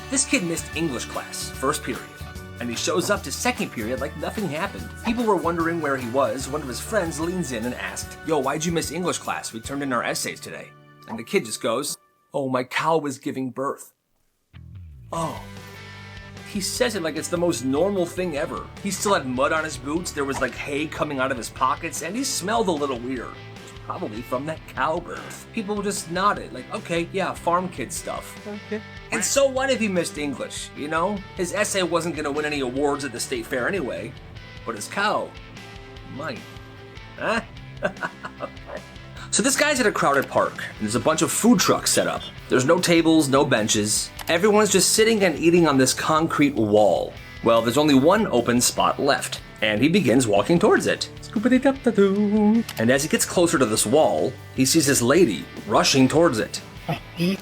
This kid missed English class, first period, and he shows up to second period like nothing happened. People were wondering where he was. One of his friends leans in and asked, "Yo, why'd you miss English class? We turned in our essays today." And the kid just goes, "Oh, my cow was giving birth." Oh. He says it like it's the most normal thing ever. He still had mud on his boots, there was like hay coming out of his pockets, and he smelled a little weird. Probably from that cow birth. People just nodded, like, okay, yeah, farm kid stuff. Okay. And so what if he missed English, you know? His essay wasn't gonna win any awards at the state fair anyway, but his cow might. Huh? Okay. So this guy's at a crowded park, and there's a bunch of food trucks set up. There's no tables, no benches. Everyone's just sitting and eating on this concrete wall. Well, there's only one open spot left, and he begins walking towards it. And as he gets closer to this wall, he sees this lady rushing towards it.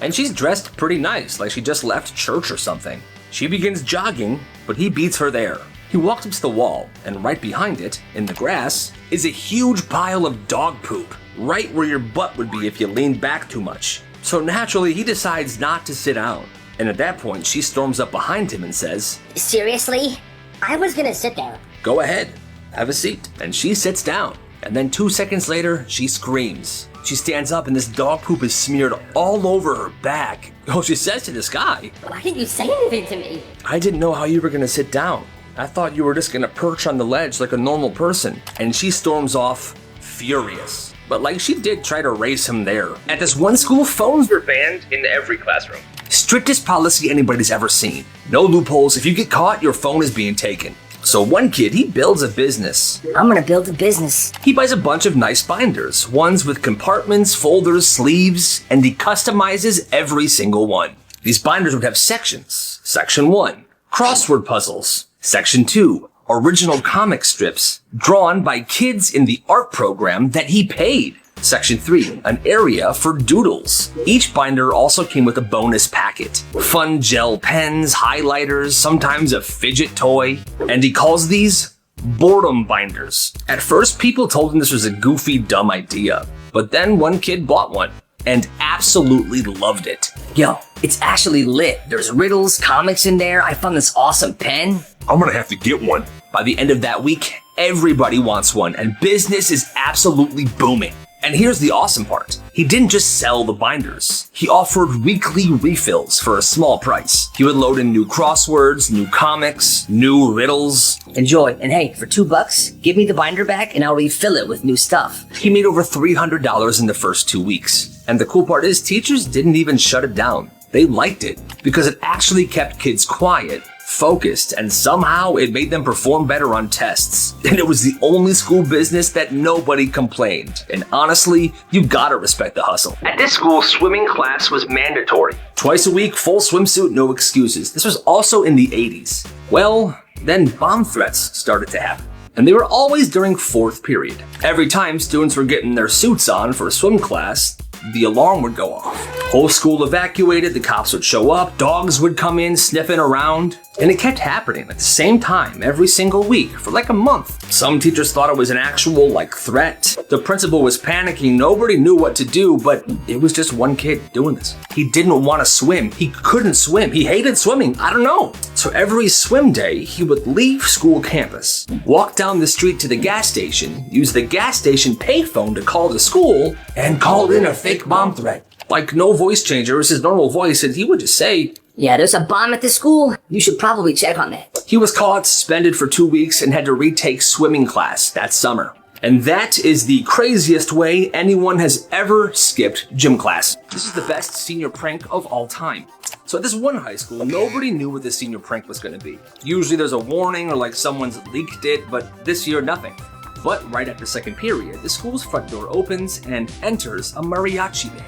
And she's dressed pretty nice, like she just left church or something. She begins jogging, but he beats her there. He walks up to the wall, and right behind it, in the grass, is a huge pile of dog poop, right where your butt would be if you leaned back too much. So naturally, he decides not to sit down. And at that point, she storms up behind him and says, "Seriously? I was gonna sit there." "Go ahead, have a seat." And she sits down. And then 2 seconds later, she screams. She stands up and this dog poop is smeared all over her back. Oh, she says to this guy, "Why didn't you say anything to me?" "I didn't know how you were gonna sit down. I thought you were just gonna perch on the ledge like a normal person." And she storms off, furious. But like she did try to race him there. At this one school, phones were banned in every classroom. Strictest policy anybody's ever seen. No loopholes. If you get caught, your phone is being taken. So one kid, he builds a business. "I'm gonna build a business." He buys a bunch of nice binders, ones with compartments, folders, sleeves, and he customizes every single one. These binders would have sections. Section 1, crossword puzzles. Section 2, original comic strips drawn by kids in the art program that he paid. Section 3, an area for doodles. Each binder also came with a bonus packet. Fun gel pens, highlighters, sometimes a fidget toy. And he calls these boredom binders. At first, people told him this was a goofy, dumb idea. But then one kid bought one and absolutely loved it. "Yo, it's actually lit. There's riddles, comics in there. I found this awesome pen. I'm gonna have to get one." By the end of that week, everybody wants one and business is absolutely booming. And here's the awesome part. He didn't just sell the binders. He offered weekly refills for a small price. He would load in new crosswords, new comics, new riddles. Enjoy, and hey, for $2, give me the binder back and I'll refill it with new stuff." He made over $300 in the first 2 weeks. And the cool part is teachers didn't even shut it down. They liked it because it actually kept kids quiet, focused, and somehow it made them perform better on tests. And it was the only school business that nobody complained. And honestly, you gotta respect the hustle. At this school, swimming class was mandatory. Twice a week, full swimsuit, no excuses. This was also in the 80s. Well, then bomb threats started to happen. And they were always during fourth period. Every time students were getting their suits on for swim class, the alarm would go off. Whole school evacuated, the cops would show up, dogs would come in sniffing around, and it kept happening at the same time every single week for like a month. Some teachers thought it was an actual threat. The principal was panicking, nobody knew what to do, but it was just one kid doing this. He didn't want to swim, he couldn't swim, he hated swimming, I don't know. So every swim day, he would leave school campus, walk down the street to the gas station, use the gas station payphone to call the school, and call in a fake bomb threat. Like no voice changer, it was his normal voice, and he would just say, "Yeah, there's a bomb at the school. You should probably check on it." He was caught, suspended for 2 weeks, and had to retake swimming class that summer. And that is the craziest way anyone has ever skipped gym class. This is the best senior prank of all time. So at this one high school, nobody knew what the senior prank was gonna be. Usually there's a warning or someone's leaked it, but this year, nothing. But right after second period, the school's front door opens and enters a mariachi band.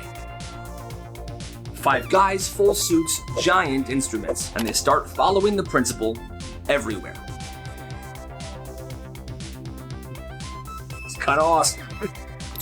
5 guys, full suits, giant instruments, and they start following the principal everywhere. It's kind of awesome.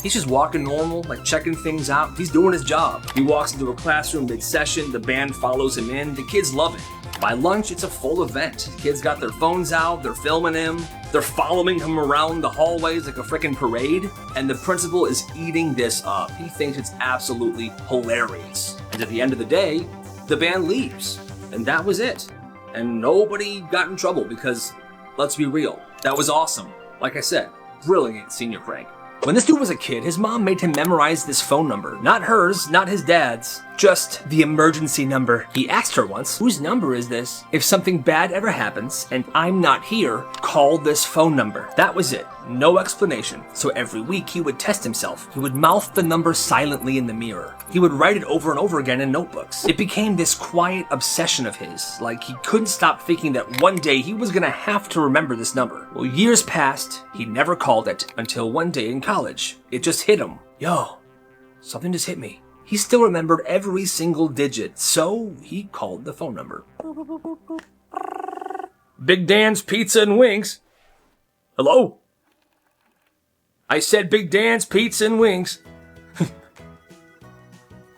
He's just walking normal, checking things out. He's doing his job. He walks into a classroom mid-session, the band follows him in, the kids love it. By lunch, it's a full event. Kids got their phones out, they're filming him, they're following him around the hallways like a freaking parade, and the principal is eating this up. He thinks it's absolutely hilarious. And at the end of the day, the band leaves. And that was it. And nobody got in trouble because, let's be real, that was awesome. Like I said, brilliant senior prank. When this dude was a kid, his mom made him memorize this phone number. Not hers, not his dad's, just the emergency number. He asked her once, whose number is this? If something bad ever happens and I'm not here, call this phone number. That was it. No explanation. So every week he would test himself. He would mouth the number silently in the mirror. He would write it over and over again in notebooks. It became this quiet obsession of his, like he couldn't stop thinking that one day he was gonna have to remember this number. Well, years passed, he never called it, until one day in college, it just hit him. Yo, something just hit me. He still remembered every single digit, so he called the phone number. Big Dan's Pizza and Wings. Hello? I said Big Dan's Pizza and Wings.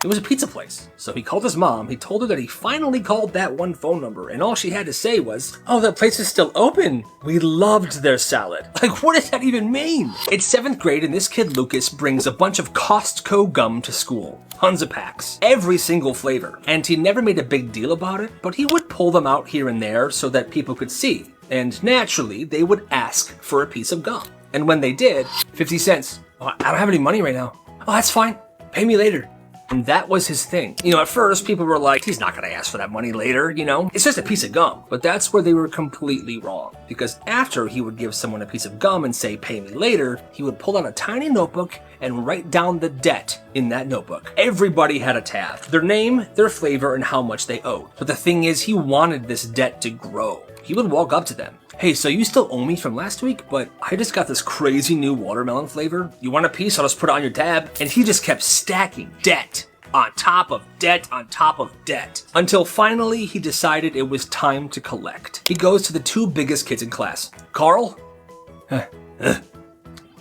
It was a pizza place. So he called his mom. He told her that he finally called that one phone number, and all she had to say was, "Oh, that place is still open. We loved their salad." Like, what does that even mean? It's 7th grade, and this kid Lucas brings a bunch of Costco gum to school. Tons of packs. Every single flavor. And he never made a big deal about it, but he would pull them out here and there so that people could see. And naturally, they would ask for a piece of gum. And when they did, 50 cents. Oh, I don't have any money right now. Oh, that's fine. Pay me later. And that was his thing. You know, at first, people were like, he's not gonna ask for that money later, you know? It's just a piece of gum. But that's where they were completely wrong. Because after he would give someone a piece of gum and say, pay me later, he would pull out a tiny notebook and write down the debt in that notebook. Everybody had a tab. Their name, their flavor, and how much they owed. But the thing is, he wanted this debt to grow. He would walk up to them. Hey, so you still owe me from last week, but I just got this crazy new watermelon flavor. You want a piece? I'll just put it on your tab. And he just kept stacking debt on top of debt on top of debt. Until finally he decided it was time to collect. He goes to the 2 biggest kids in class. Carl?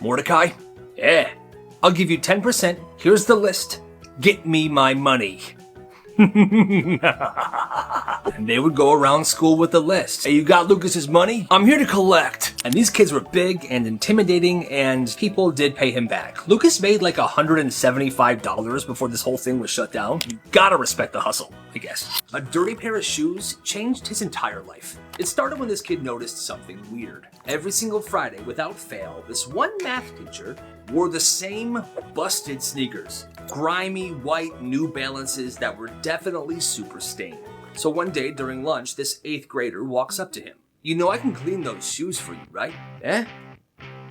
Mordecai? Yeah. I'll give you 10%. Here's the list. Get me my money. And they would go around school with the list. Hey, you got Lucas's money? I'm here to collect. And these kids were big and intimidating, and people did pay him back. Lucas made like $175 before this whole thing was shut down. You gotta respect the hustle, I guess. A dirty pair of shoes changed his entire life. It started when this kid noticed something weird. Every single Friday, without fail, this one math teacher wore the same busted sneakers. Grimy, white New Balances that were definitely super stained. So one day during lunch, this 8th grader walks up to him. You know I can clean those shoes for you, right? Eh?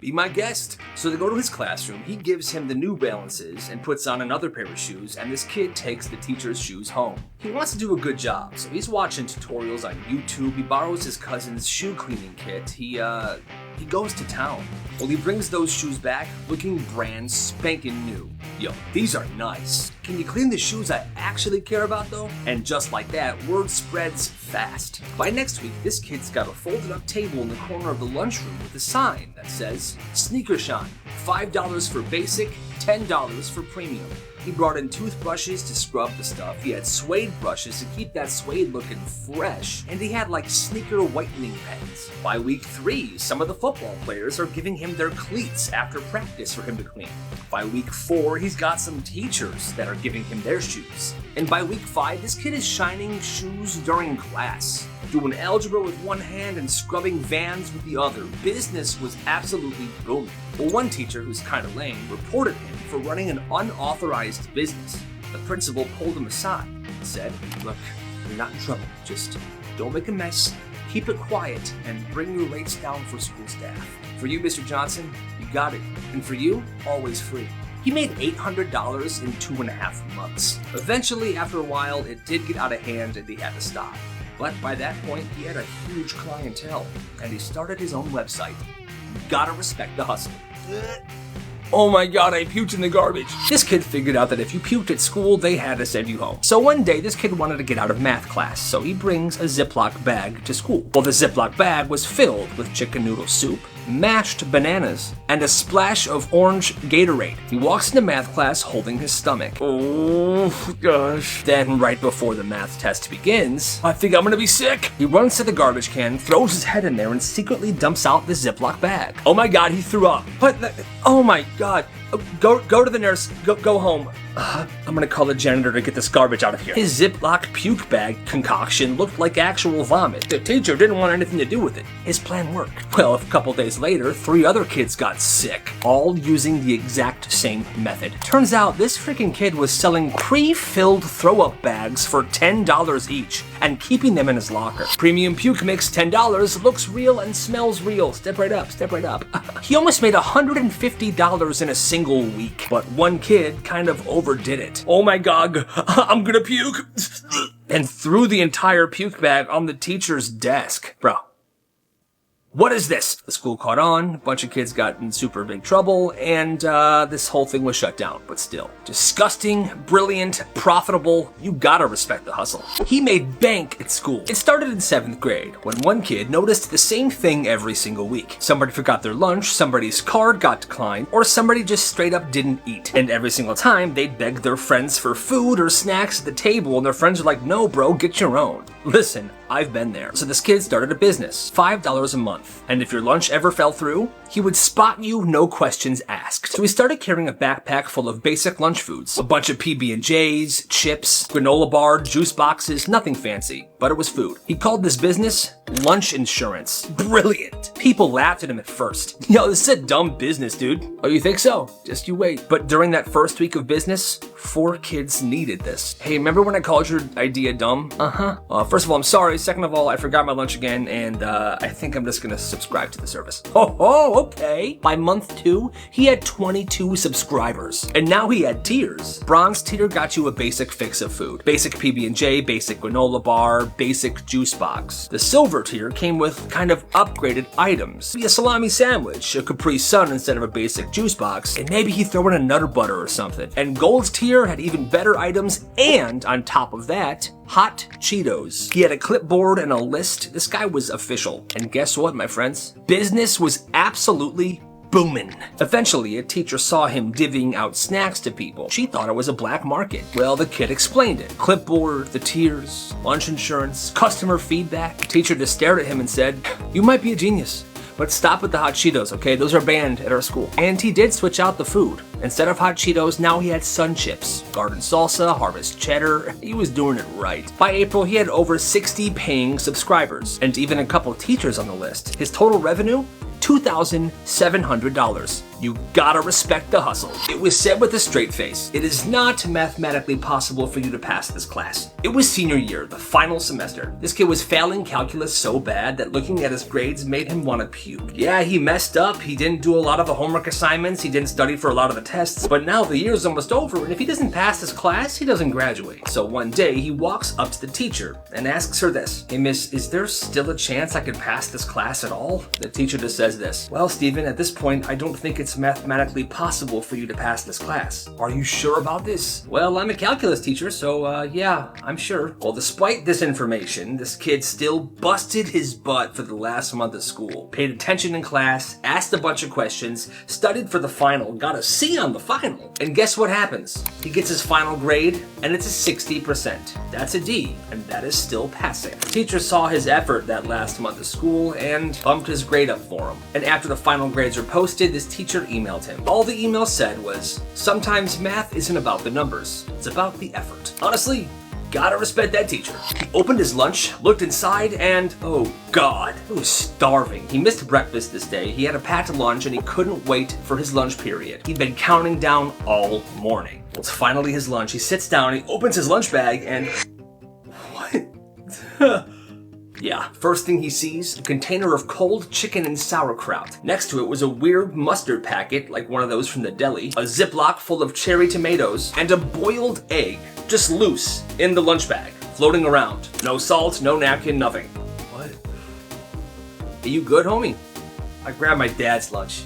Be my guest. So they go to his classroom, he gives him the New Balances and puts on another pair of shoes, and this kid takes the teacher's shoes home. He wants to do a good job, so he's watching tutorials on YouTube, he borrows his cousin's shoe cleaning kit, he goes to town. Well, he brings those shoes back looking brand spanking new. Yo, these are nice. Can you clean the shoes I actually care about though? And just like that, word spreads fast. By next week, this kid's got a folded up table in the corner of the lunchroom with a sign that says, Sneaker Shine, $5 for basic, $10 for premium. He brought in toothbrushes to scrub the stuff, he had suede brushes to keep that suede looking fresh, and he had like sneaker whitening pens. By week 3, some of the football players are giving him their cleats after practice for him to clean. By week 4, he's got some teachers that are giving him their shoes. And by week 5, this kid is shining shoes during class, doing algebra with one hand and scrubbing Vans with the other. Business was absolutely booming. Well, one teacher, who's kind of lame, reported him for running an unauthorized business. The principal pulled him aside and said, look, you're not in trouble. Just don't make a mess, keep it quiet, and bring your rates down for school staff. For you, Mr. Johnson, you got it. And for you, always free. He made $800 in 2.5 months. Eventually, after a while, it did get out of hand and he had to stop. But by that point, he had a huge clientele, and he started his own website. You gotta respect the hustle. Oh my god, I puked in the garbage. This kid figured out that if you puked at school, they had to send you home. So one day, this kid wanted to get out of math class, so he brings a Ziploc bag to school. Well, the Ziploc bag was filled with chicken noodle soup, mashed bananas, and a splash of orange Gatorade. He walks into math class holding his stomach. Oh gosh. Then right before the math test begins, I think I'm gonna be sick. He runs to the garbage can, throws his head in there, and secretly dumps out the Ziploc bag. Oh my god, he threw up. But, oh my god. Go to the nurse, go home. I'm gonna call the janitor to get this garbage out of here. His Ziploc puke bag concoction looked like actual vomit. The teacher didn't want anything to do with it. His plan worked. Well, a couple days later, 3 other kids got sick, all using the exact same method. Turns out this freaking kid was selling pre-filled throw-up bags for $10 each and keeping them in his locker. Premium puke mix, $10, looks real and smells real. Step right up, step right up. He almost made $150 in a single week, but one kid kind of overdid it. Oh my god, I'm gonna puke. And threw the entire puke bag on the teacher's desk. Bro. What is this? The school caught on, a bunch of kids got in super big trouble, and this whole thing was shut down. But still, disgusting, brilliant, profitable, you gotta respect the hustle. He made bank at school. It started in 7th grade, when one kid noticed the same thing every single week. Somebody forgot their lunch, somebody's card got declined, or somebody just straight up didn't eat. And every single time, they'd beg their friends for food or snacks at the table, and their friends were like, no bro, get your own. Listen, I've been there. So this kid started a business, $5 a month. And if your lunch ever fell through, he would spot you, no questions asked. So he started carrying a backpack full of basic lunch foods. A bunch of PB&Js, chips, granola bar, juice boxes, nothing fancy, but it was food. He called this business lunch insurance. Brilliant. People laughed at him at first. Yo, this is a dumb business, dude. Oh, you think so? Just you wait. But during that first week of business, 4 kids needed this. Hey, remember when I called your idea dumb? First of all, I'm sorry. Second of all, I forgot my lunch again, and I think I'm just gonna subscribe to the service. Oh, okay. By month 2, he had 22 subscribers, and now he had tiers. Bronze tier got you a basic fix of food. Basic PB&J, basic granola bar, basic juice box. The silver tier came with kind of upgraded items. Maybe a salami sandwich, a Capri Sun instead of a basic juice box, and maybe he'd throw in a Nutter Butter or something. And gold tier had even better items, and on top of that, hot Cheetos. He had a clipboard and a list. This guy was official. And guess what, my friends? Business was absolutely booming. Eventually, a teacher saw him divvying out snacks to people. She thought it was a black market. Well, the kid explained it. Clipboard, the tiers, lunch insurance, customer feedback. The teacher just stared at him and said, "You might be a genius, but stop with the hot Cheetos, okay? Those are banned at our school." And he did switch out the food. Instead of hot Cheetos, now he had Sun Chips, garden salsa, harvest cheddar. He was doing it right. By April, he had over 60 paying subscribers, and even a couple teachers on the list. His total revenue? $2,700. You gotta respect the hustle. It was said with a straight face, it is not mathematically possible for you to pass this class. It was senior year, the final semester. This kid was failing calculus so bad that looking at his grades made him want to puke. Yeah, he messed up, he didn't do a lot of the homework assignments, he didn't study for a lot of the tests, but now the year's almost over, and if he doesn't pass this class, he doesn't graduate. So one day, he walks up to the teacher and asks her this, "Hey miss, is there still a chance I could pass this class at all?" The teacher just says this, "Well, Stephen, at this point, I don't think it's mathematically possible for you to pass this class. Are you sure about this?" "Well, I'm a calculus teacher, so yeah, I'm sure." Well, despite this information, this kid still busted his butt for the last month of school. Paid attention in class, asked a bunch of questions, studied for the final, got a C on the final. And guess what happens? He gets his final grade, and it's a 60%. That's a D, and that is still passing. The teacher saw his effort that last month of school and bumped his grade up for him. And after the final grades were posted, this teacher emailed him. All the email said was, "Sometimes math isn't about the numbers, it's about the effort." Honestly, gotta respect that teacher. He opened his lunch, looked inside, and oh god, he was starving. He missed breakfast this day, he had a packed lunch, and he couldn't wait for his lunch period. He'd been counting down all morning. Well, it's finally his lunch. He sits down, he opens his lunch bag, and what? Yeah, first thing he sees, a container of cold chicken and sauerkraut. Next to it was a weird mustard packet, like one of those from the deli, a Ziploc full of cherry tomatoes, and a boiled egg, just loose, in the lunch bag, floating around. No salt, no napkin, nothing. What? Are you good, homie? I grabbed my dad's lunch.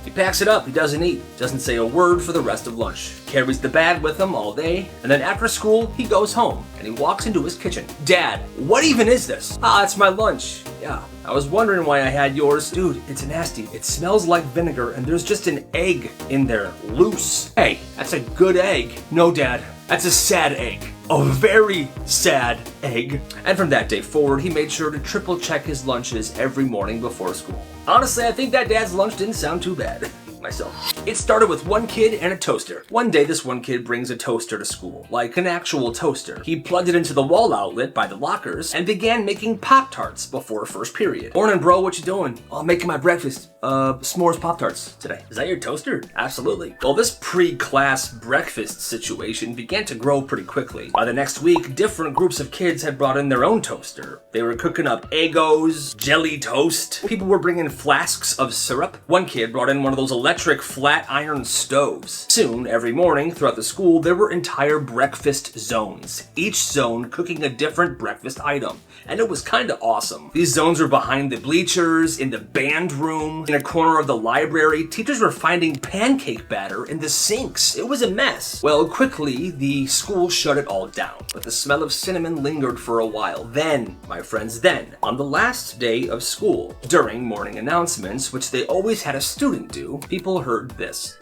He packs it up, he doesn't eat, doesn't say a word for the rest of lunch. Carries the bag with him all day, and then after school, he goes home, and he walks into his kitchen. "Dad, what even is this?" "Ah, it's my lunch." "Yeah, I was wondering why I had yours." "Dude, it's nasty. It smells like vinegar, and there's just an egg in there, loose." "Hey, that's a good egg." "No, Dad, that's a sad egg. A very sad egg." And from that day forward, he made sure to triple check his lunches every morning before school. Honestly, I think that dad's lunch didn't sound too bad, myself. It started with one kid and a toaster. One day, this one kid brings a toaster to school, like an actual toaster. He plugged it into the wall outlet by the lockers and began making Pop-Tarts before first period. Morning, bro, what you doing? Oh, I'm making my breakfast. S'mores Pop-Tarts today. Is that your toaster? Absolutely. Well, this pre-class breakfast situation began to grow pretty quickly. By the next week, different groups of kids had brought in their own toaster. They were cooking up Eggos, jelly toast. People were bringing flasks of syrup. One kid brought in one of those electric flat iron stoves. Soon, every morning throughout the school, there were entire breakfast zones, each zone cooking a different breakfast item. And it was kinda awesome. These zones were behind the bleachers, in the band room, in a corner of the library. Teachers were finding pancake batter in the sinks. It was a mess. Well, quickly, the school shut it all down, but the smell of cinnamon lingered for a while. Then, my friends, on the last day of school, during morning announcements, which they always had a student do, people heard this.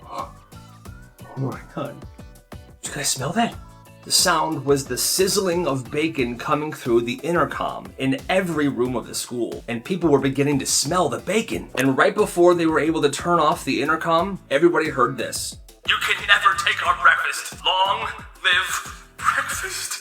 Oh my god. Did you guys smell that? The sound was the sizzling of bacon coming through the intercom in every room of the school, and people were beginning to smell the bacon. And right before they were able to turn off the intercom, everybody heard this. You can never take our breakfast. Long live breakfast.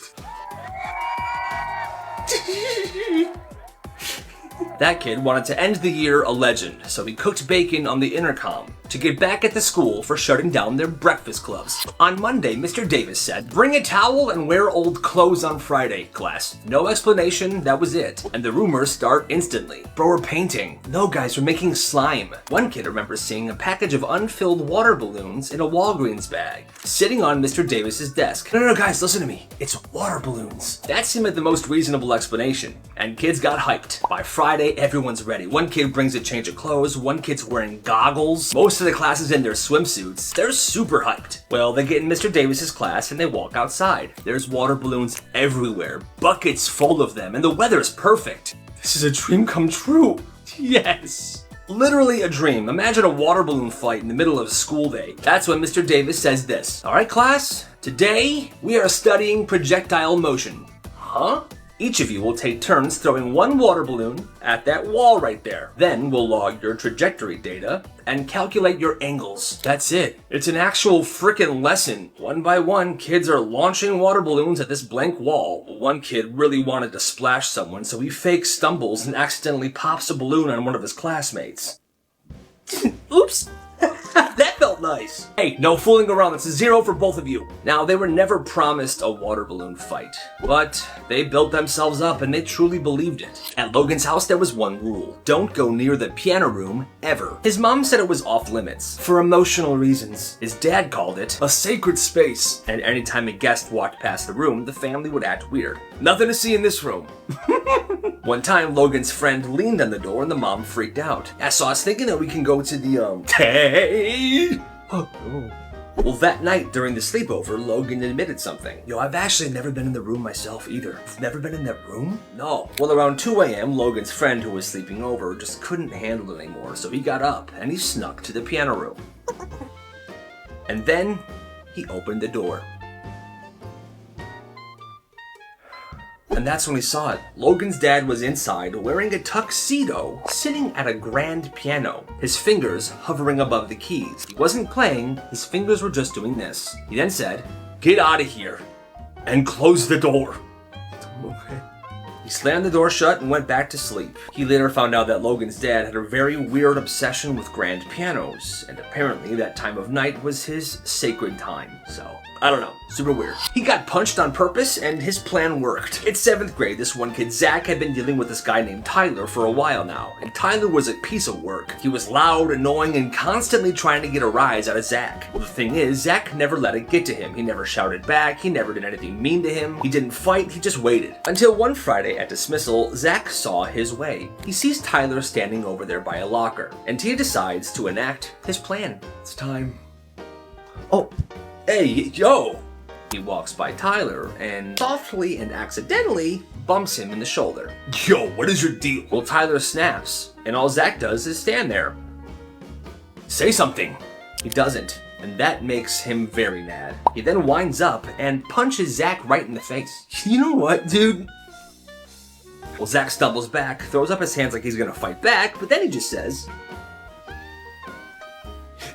That kid wanted to end the year a legend, so he cooked bacon on the intercom to get back at the school for shutting down their breakfast clubs. On Monday, Mr. Davis said, "Bring a towel and wear old clothes on Friday, class." No explanation, that was it. And the rumors start instantly. Bro, we're painting. No, guys, we're making slime. One kid remembers seeing a package of unfilled water balloons in a Walgreens bag sitting on Mr. Davis's desk. No, guys, listen to me. It's water balloons. That seemed like the most reasonable explanation, and kids got hyped. By Friday, everyone's ready. One kid brings a change of clothes, one kid's wearing goggles. Most of the class is in their swimsuits. They're super hyped. Well, they get in Mr. Davis's class and they walk outside. There's water balloons everywhere, buckets full of them, and the weather's perfect. This is a dream come true. Yes. Literally a dream. Imagine a water balloon fight in the middle of a school day. That's when Mr. Davis says this. All right, class, today we are studying projectile motion. Huh? Each of you will take turns throwing one water balloon at that wall right there. Then we'll log your trajectory data and calculate your angles. That's it. It's an actual frickin' lesson. One by one, kids are launching water balloons at this blank wall. One kid really wanted to splash someone, so he fake stumbles and accidentally pops a balloon on one of his classmates. Oops. That felt nice. Hey, no fooling around. That's a 0 for both of you. Now, they were never promised a water balloon fight, but they built themselves up and they truly believed it. At Logan's house, there was one rule. Don't go near the piano room, ever. His mom said it was off limits for emotional reasons. His dad called it a sacred space. And anytime a guest walked past the room, the family would act weird. Nothing to see in this room. One time, Logan's friend leaned on the door and the mom freaked out. Yeah, so I was thinking that we can go to the, Hey! Well, that night during the sleepover, Logan admitted something. Yo, I've actually never been in the room myself either. You've never been in that room? No. Well, around 2 a.m., Logan's friend who was sleeping over just couldn't handle it anymore, so he got up and he snuck to the piano room. And then he opened the door. And that's when we saw it. Logan's dad was inside wearing a tuxedo, sitting at a grand piano, his fingers hovering above the keys. He wasn't playing, his fingers were just doing this. He then said, "Get out of here and close the door." Okay. He slammed the door shut and went back to sleep. He later found out that Logan's dad had a very weird obsession with grand pianos, and apparently that time of night was his sacred time, so I don't know, super weird. He got punched on purpose and his plan worked. In 7th grade, this one kid, Zach, had been dealing with this guy named Tyler for a while now, and Tyler was a piece of work. He was loud, annoying, and constantly trying to get a rise out of Zach. Well, the thing is, Zach never let it get to him. He never shouted back, he never did anything mean to him, he didn't fight, he just waited. Until one Friday at dismissal, Zach saw his way. He sees Tyler standing over there by a locker, and he decides to enact his plan. It's time. Oh. Hey, yo! He walks by Tyler and softly and accidentally bumps him in the shoulder. Yo, what is your deal? Well, Tyler snaps, and all Zach does is stand there. Say something. He doesn't, and that makes him very mad. He then winds up and punches Zach right in the face. You know what, dude? Well, Zach stumbles back, throws up his hands like he's gonna fight back, but then he just says,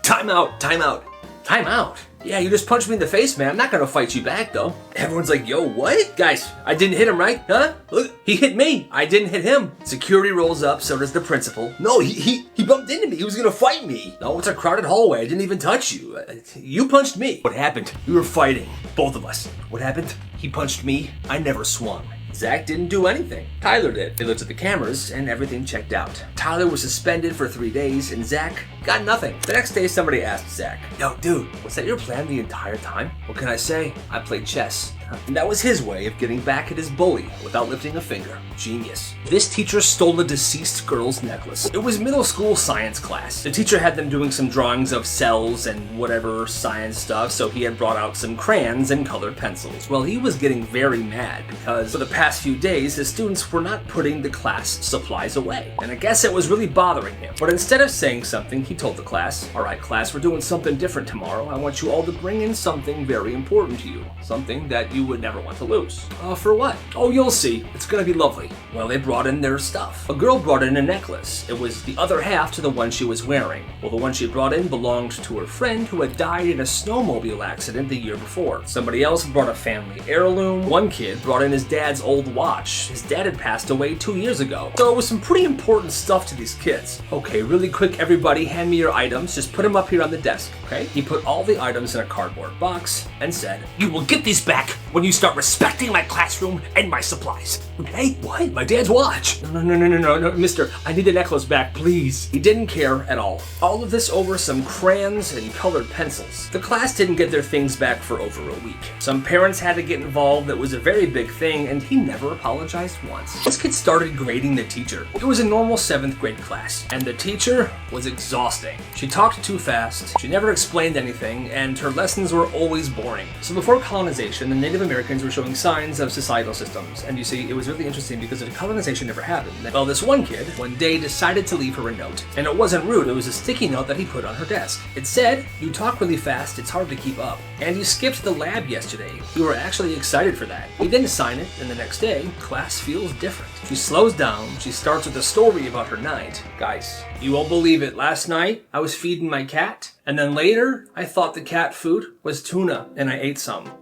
Time out, time out, time out. Yeah, you just punched me in the face, man. I'm not gonna fight you back, though. Everyone's like, yo, what? Guys, I didn't hit him, right? Huh? Look, he hit me. I didn't hit him. Security rolls up, so does the principal. No, he bumped into me. He was gonna fight me. No, it's a crowded hallway. I didn't even touch you. You punched me. What happened? We were fighting, both of us. What happened? He punched me. I never swung. Zach didn't do anything. Tyler did. They looked at the cameras and everything checked out. Tyler was suspended for 3 days and Zach got nothing. The next day somebody asked Zach, yo dude, was that your plan the entire time? What can I say? I played chess. And that was his way of getting back at his bully without lifting a finger. Genius. This teacher stole a deceased girl's necklace. It was middle school science class. The teacher had them doing some drawings of cells and whatever science stuff, so he had brought out some crayons and colored pencils. Well, he was getting very mad because for the past few days, the students were not putting the class supplies away. And I guess it was really bothering him. But instead of saying something, he told the class, all right, class, we're doing something different tomorrow. I want you all to bring in something very important to you. Something that you would never want to lose. For what? Oh, you'll see. It's gonna be lovely. Well, they brought in their stuff. A girl brought in a necklace. It was the other half to the one she was wearing. Well, the one she brought in belonged to her friend who had died in a snowmobile accident the year before. Somebody else brought a family heirloom. One kid brought in his dad's old watch. His dad had passed away 2 years ago. So it was some pretty important stuff to these kids. Okay, really quick, everybody, hand me your items. Just put them up here on the desk, okay? He put all the items in a cardboard box and said, you will get these back when you start respecting my classroom and my supplies. Okay? What? My dad's watch. No, mister, I need the necklace back, please. He didn't care at all. All of this over some crayons and colored pencils. The class didn't get their things back for over a week. Some parents had to get involved. It was a very big thing, and he never apologized once. This kid started grading the teacher. It was a normal 7th grade class, and the teacher was exhausting. She talked too fast, she never explained anything, and her lessons were always boring. So before colonization, the Native Americans were showing signs of societal systems, and you see, it was really interesting because the colonization never happened. Well, this one kid, one day, decided to leave her a note. And it wasn't rude, it was a sticky note that he put on her desk. It said, you talk really fast, it's hard to keep up. And you skipped the lab yesterday. You were actually excited for that. He didn't sign it, and the next day, class feels different. She slows down, she starts with a story about her night. Guys, you won't believe it, last night, I was feeding my cat, and then later, I thought the cat food was tuna, and I ate some.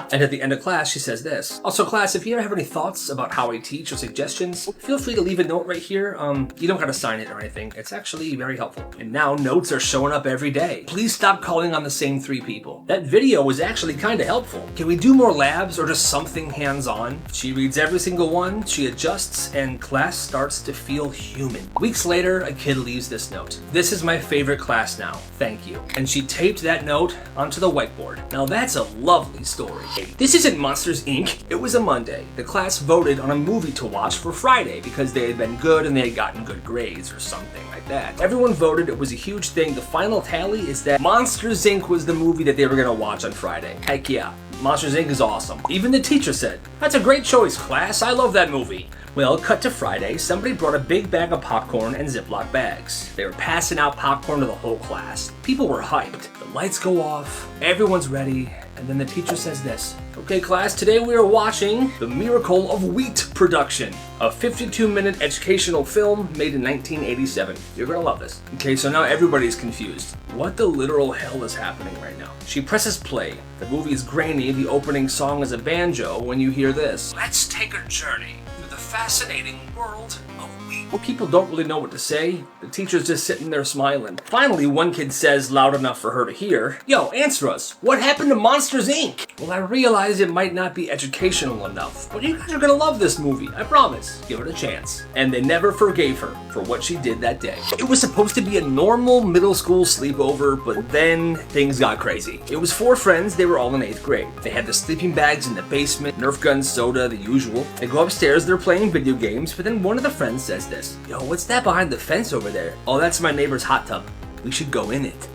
And at the end of class, she says this. Also, class, if you ever have any thoughts about how I teach or suggestions, feel free to leave a note right here. You don't gotta sign it or anything. It's actually very helpful. And now notes are showing up every day. Please stop calling on the same 3 people. That video was actually kind of helpful. Can we do more labs or just something hands-on? She reads every single one, she adjusts, and class starts to feel human. Weeks later, a kid leaves this note. This is my favorite class now. Thank you. And she taped that note onto the whiteboard. Now that's a lovely story. This isn't Monsters, Inc. It was a Monday. The class voted on a movie to watch for Friday because they had been good and they had gotten good grades or something like that. Everyone voted. It was a huge thing. The final tally is that Monsters, Inc. was the movie that they were going to watch on Friday. Heck yeah. Monsters, Inc. is awesome. Even the teacher said, that's a great choice, class. I love that movie. Well, cut to Friday, somebody brought a big bag of popcorn and Ziploc bags. They were passing out popcorn to the whole class. People were hyped. The lights go off, everyone's ready, and then the teacher says this. Okay, class, today we are watching The Miracle of Wheat production, a 52-minute educational film made in 1987. You're gonna love this. Okay, so now everybody's confused. What the literal hell is happening right now? She presses play. The movie is grainy, the opening song is a banjo when you hear this. Let's take a journey through the fascinating world of wheat. Well, people don't really know what to say. The teacher's just sitting there smiling. Finally, one kid says loud enough for her to hear, yo, answer us. What happened to Monsters, Inc.? Well, I realize it might not be educational enough, but you guys are gonna love this movie, I promise. Give it a chance. And they never forgave her for what she did that day. It was supposed to be a normal middle school sleepover, but then things got crazy. It was 4 friends, they were all in 8th grade. They had the sleeping bags in the basement, Nerf gun, soda, the usual. They go upstairs, they're playing video games, but then one of the friends says this. Yo, what's that behind the fence over there? Oh, that's my neighbor's hot tub. We should go in it.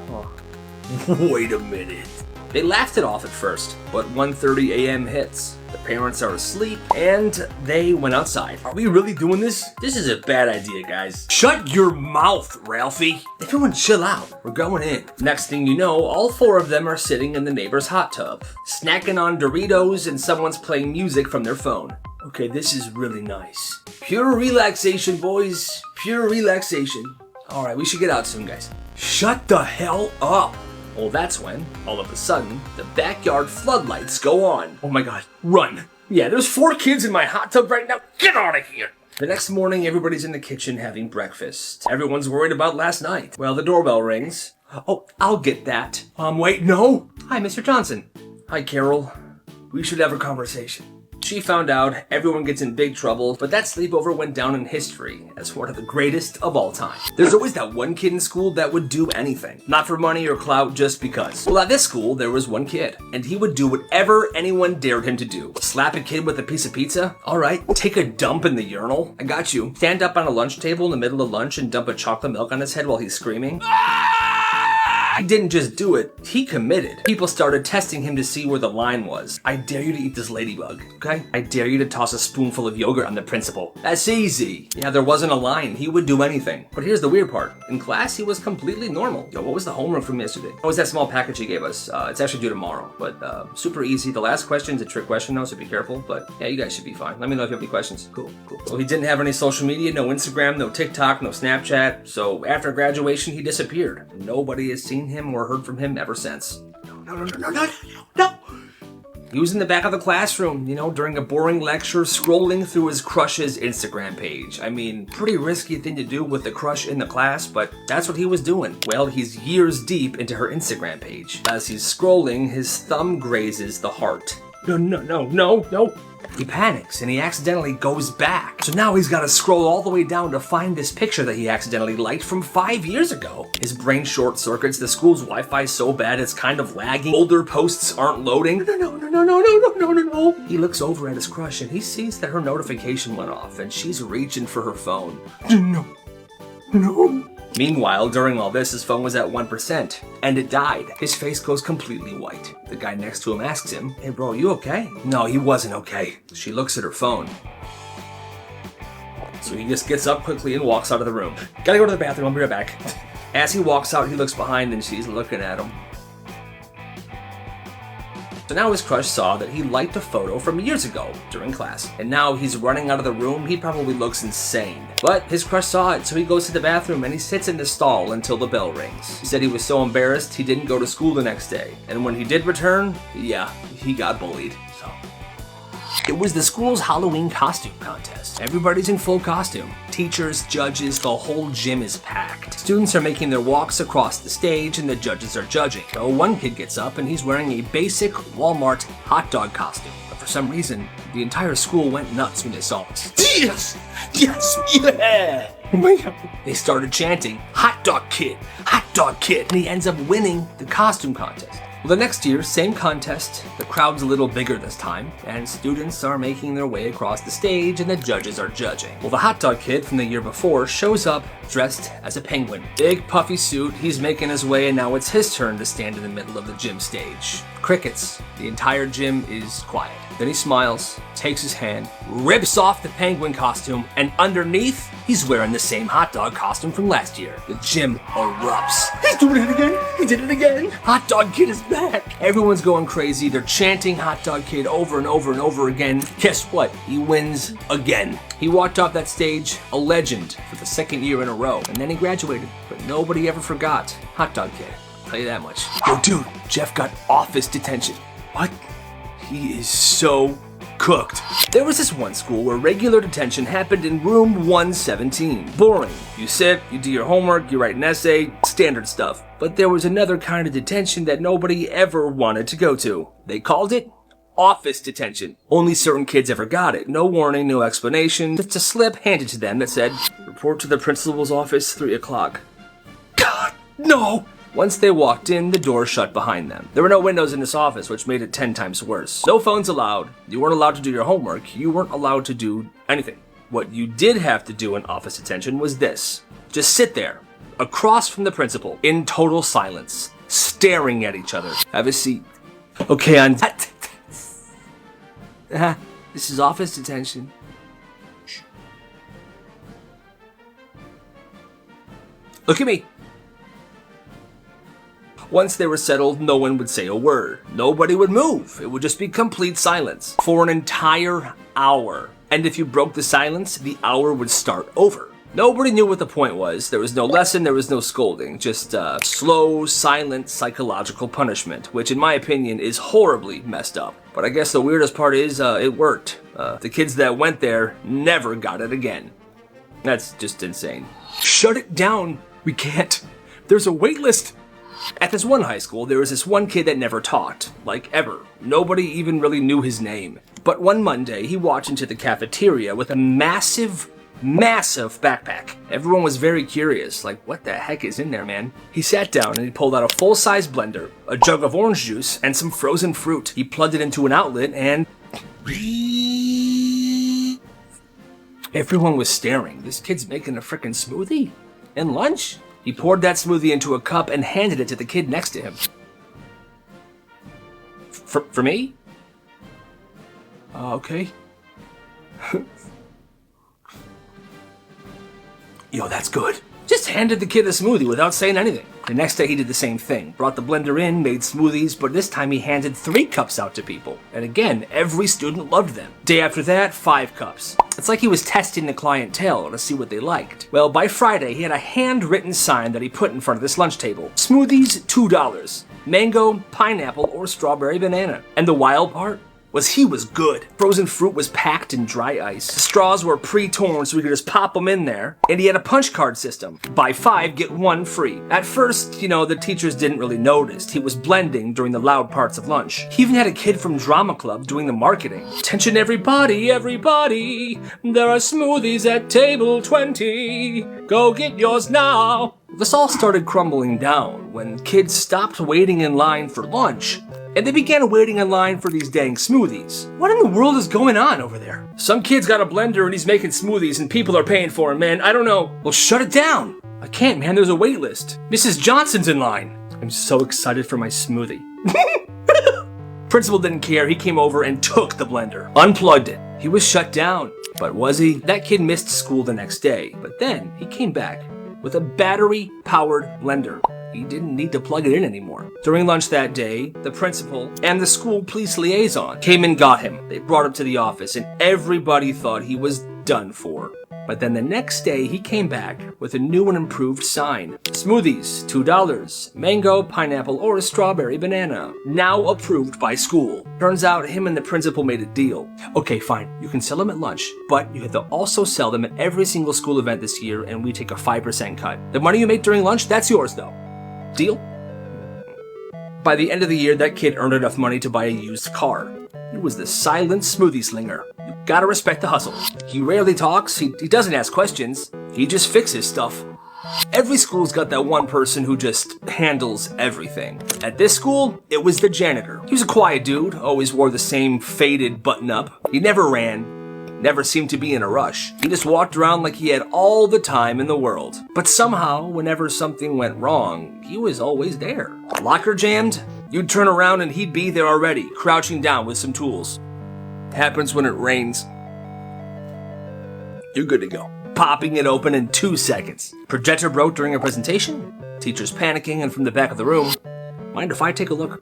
Oh. Wait a minute. They laughed it off at first, but 1:30 a.m. hits. The parents are asleep, and they went outside. Are we really doing this? This is a bad idea, guys. Shut your mouth, Ralphie. Everyone chill out. We're going in. Next thing you know, all 4 of them are sitting in the neighbor's hot tub, snacking on Doritos, and someone's playing music from their phone. Okay, this is really nice. Pure relaxation, boys. Pure relaxation. Alright, we should get out soon, guys. Shut the hell up! Well, that's when, all of a sudden, the backyard floodlights go on. Oh my god, run! Yeah, there's 4 kids in my hot tub right now. Get out of here! The next morning, everybody's in the kitchen having breakfast. Everyone's worried about last night. Well, the doorbell rings. Oh, I'll get that. Wait, no! Hi, Mr. Johnson. Hi, Carol. We should have a conversation. She found out everyone gets in big trouble, but that sleepover went down in history as one of the greatest of all time. There's always that one kid in school that would do anything. Not for money or clout, just because. Well, at this school, there was one kid, and he would do whatever anyone dared him to do. Slap a kid with a piece of pizza? Alright. Take a dump in the urinal? I got you. Stand up on a lunch table in the middle of lunch and dump a chocolate milk on his head while he's screaming? He didn't just do it, he committed. People started testing him to see where the line was. I dare you to eat this ladybug, okay? I dare you to toss a spoonful of yogurt on the principal. That's easy. Yeah, there wasn't a line. He would do anything. But here's the weird part. In class, he was completely normal. Yo, what was the homework from yesterday? What was that small package he gave us? It's actually due tomorrow, but super easy. The last question's a trick question though, so be careful. But yeah, you guys should be fine. Let me know if you have any questions. Cool. Well, he didn't have any social media, no Instagram, no TikTok, no Snapchat. So after graduation, he disappeared. Nobody has seen him or heard from him ever since. No. He was in the back of the classroom, during a boring lecture, scrolling through his crush's Instagram page. I mean, pretty risky thing to do with the crush in the class, but that's what he was doing. Well, he's years deep into her Instagram page. As he's scrolling, his thumb grazes the heart. No. He panics and he accidentally goes back. So now he's got to scroll all the way down to find this picture that he accidentally liked from 5 years ago. His brain short circuits. The school's Wi-Fi so bad it's kind of lagging. Older posts aren't loading. No. He looks over at his crush and he sees that her notification went off and she's reaching for her phone. No. Meanwhile, during all this, his phone was at 1%, and it died. His face goes completely white. The guy next to him asks him, "Hey bro, you okay?" No, he wasn't okay. She looks at her phone. So he just gets up quickly and walks out of the room. Gotta go to the bathroom, I'll be right back. As he walks out, he looks behind and she's looking at him. So now his crush saw that he liked a photo from years ago during class, and now he's running out of the room. He probably looks insane. But his crush saw it, so he goes to the bathroom and he sits in the stall until the bell rings. He said he was so embarrassed he didn't go to school the next day, and when he did return, yeah, he got bullied. It was the school's Halloween costume contest. Everybody's in full costume. Teachers, judges, the whole gym is packed. Students are making their walks across the stage and the judges are judging. So one kid gets up and he's wearing a basic Walmart hot dog costume. But for some reason, the entire school went nuts when they saw it. Yes! Yeah! Oh my god. They started chanting, "Hot dog kid! Hot dog kid!" And he ends up winning the costume contest. Well, the next year, same contest, the crowd's a little bigger this time, and students are making their way across the stage and the judges are judging. Well, the hot dog kid from the year before shows up dressed as a penguin. Big puffy suit, he's making his way and now it's his turn to stand in the middle of the gym stage. Crickets. The entire gym is quiet. Then he smiles, takes his hand, rips off the penguin costume, and underneath, he's wearing the same hot dog costume from last year. The gym erupts. He's doing it again! He did it again! Hot dog kid is back! Everyone's going crazy. They're chanting hot dog kid over and over and over again. Guess what? He wins again. He walked off that stage a legend for the second year in a row, and then he graduated. But nobody ever forgot hot dog kid. I'll tell you that much. Yo, dude, Jeff got office detention. What? He is so cooked. There was this one school where regular detention happened in room 117. Boring. You sit, you do your homework, you write an essay, standard stuff. But there was another kind of detention that nobody ever wanted to go to. They called it office detention. Only certain kids ever got it. No warning, no explanation. Just a slip handed to them that said, "Report to the principal's office, 3 o'clock. God, no! Once they walked in, the door shut behind them. There were no windows in this office, which made it 10 times worse. No phones allowed. You weren't allowed to do your homework. You weren't allowed to do anything. What you did have to do in office detention was this. Just sit there, across from the principal, in total silence, staring at each other. Have a seat. Okay, this is office detention. Look at me. Once they were settled, no one would say a word. Nobody would move. It would just be complete silence for an entire hour. And if you broke the silence, the hour would start over. Nobody knew what the point was. There was no lesson, there was no scolding. Just slow, silent, psychological punishment, which in my opinion is horribly messed up. But I guess the weirdest part is it worked. The kids that went there never got it again. That's just insane. Shut it down. We can't. There's a wait list. At this one high school, there was this one kid that never taught. Like, ever. Nobody even really knew his name. But one Monday, he walked into the cafeteria with a massive backpack. Everyone was very curious, like, what the heck is in there, man? He sat down and he pulled out a full-size blender, a jug of orange juice, and some frozen fruit. He plugged it into an outlet and... Everyone was staring. This kid's making a frickin' smoothie? And lunch? He poured that smoothie into a cup and handed it to the kid next to him. For me? Okay. Yo, that's good. Just handed the kid a smoothie without saying anything. The next day he did the same thing. Brought the blender in, made smoothies, but this time he handed 3 cups out to people. And again, every student loved them. Day after that, 5 cups. It's like he was testing the clientele to see what they liked. Well, by Friday, he had a handwritten sign that he put in front of this lunch table. Smoothies, $2. Mango, pineapple, or strawberry banana. And the wild part? He was good. Frozen fruit was packed in dry ice. The straws were pre-torn so we could just pop them in there. And he had a punch card system. Buy 5, get 1 free. At first, the teachers didn't really notice. He was blending during the loud parts of lunch. He even had a kid from drama club doing the marketing. Attention everybody, everybody. There are smoothies at table 20. Go get yours now. This all started crumbling down when kids stopped waiting in line for lunch and they began waiting in line for these dang smoothies. What in the world is going on over there? Some kid's got a blender and he's making smoothies and people are paying for him, man. I don't know. Well, shut it down. I can't, man. There's a wait list. Mrs. Johnson's in line. I'm so excited for my smoothie. Principal didn't care. He came over and took the blender, unplugged it. He was shut down. But was he? That kid missed school the next day. But then he came back with a battery-powered blender. He didn't need to plug it in anymore. During lunch that day, the principal and the school police liaison came and got him. They brought him to the office and everybody thought he was done for. But then the next day, he came back with a new and improved sign. Smoothies, $2. Mango, pineapple, or a strawberry banana. Now approved by school. Turns out him and the principal made a deal. Okay, fine, you can sell them at lunch, but you have to also sell them at every single school event this year and we take a 5% cut. The money you make during lunch, that's yours though. Deal? By the end of the year, that kid earned enough money to buy a used car. He was the silent smoothie slinger. You gotta respect the hustle. He rarely talks, he doesn't ask questions, he just fixes stuff. Every school's got that one person who just handles everything. At this school, it was the janitor. He was a quiet dude, always wore the same faded button-up. He never ran, never seemed to be in a rush. He just walked around like he had all the time in the world. But somehow, whenever something went wrong, he was always there. Locker jammed? You'd turn around and he'd be there already, crouching down with some tools. Happens when it rains. You're good to go. Popping it open in 2 seconds. Projector broke during a presentation. Teacher's panicking and from the back of the room. Mind if I take a look?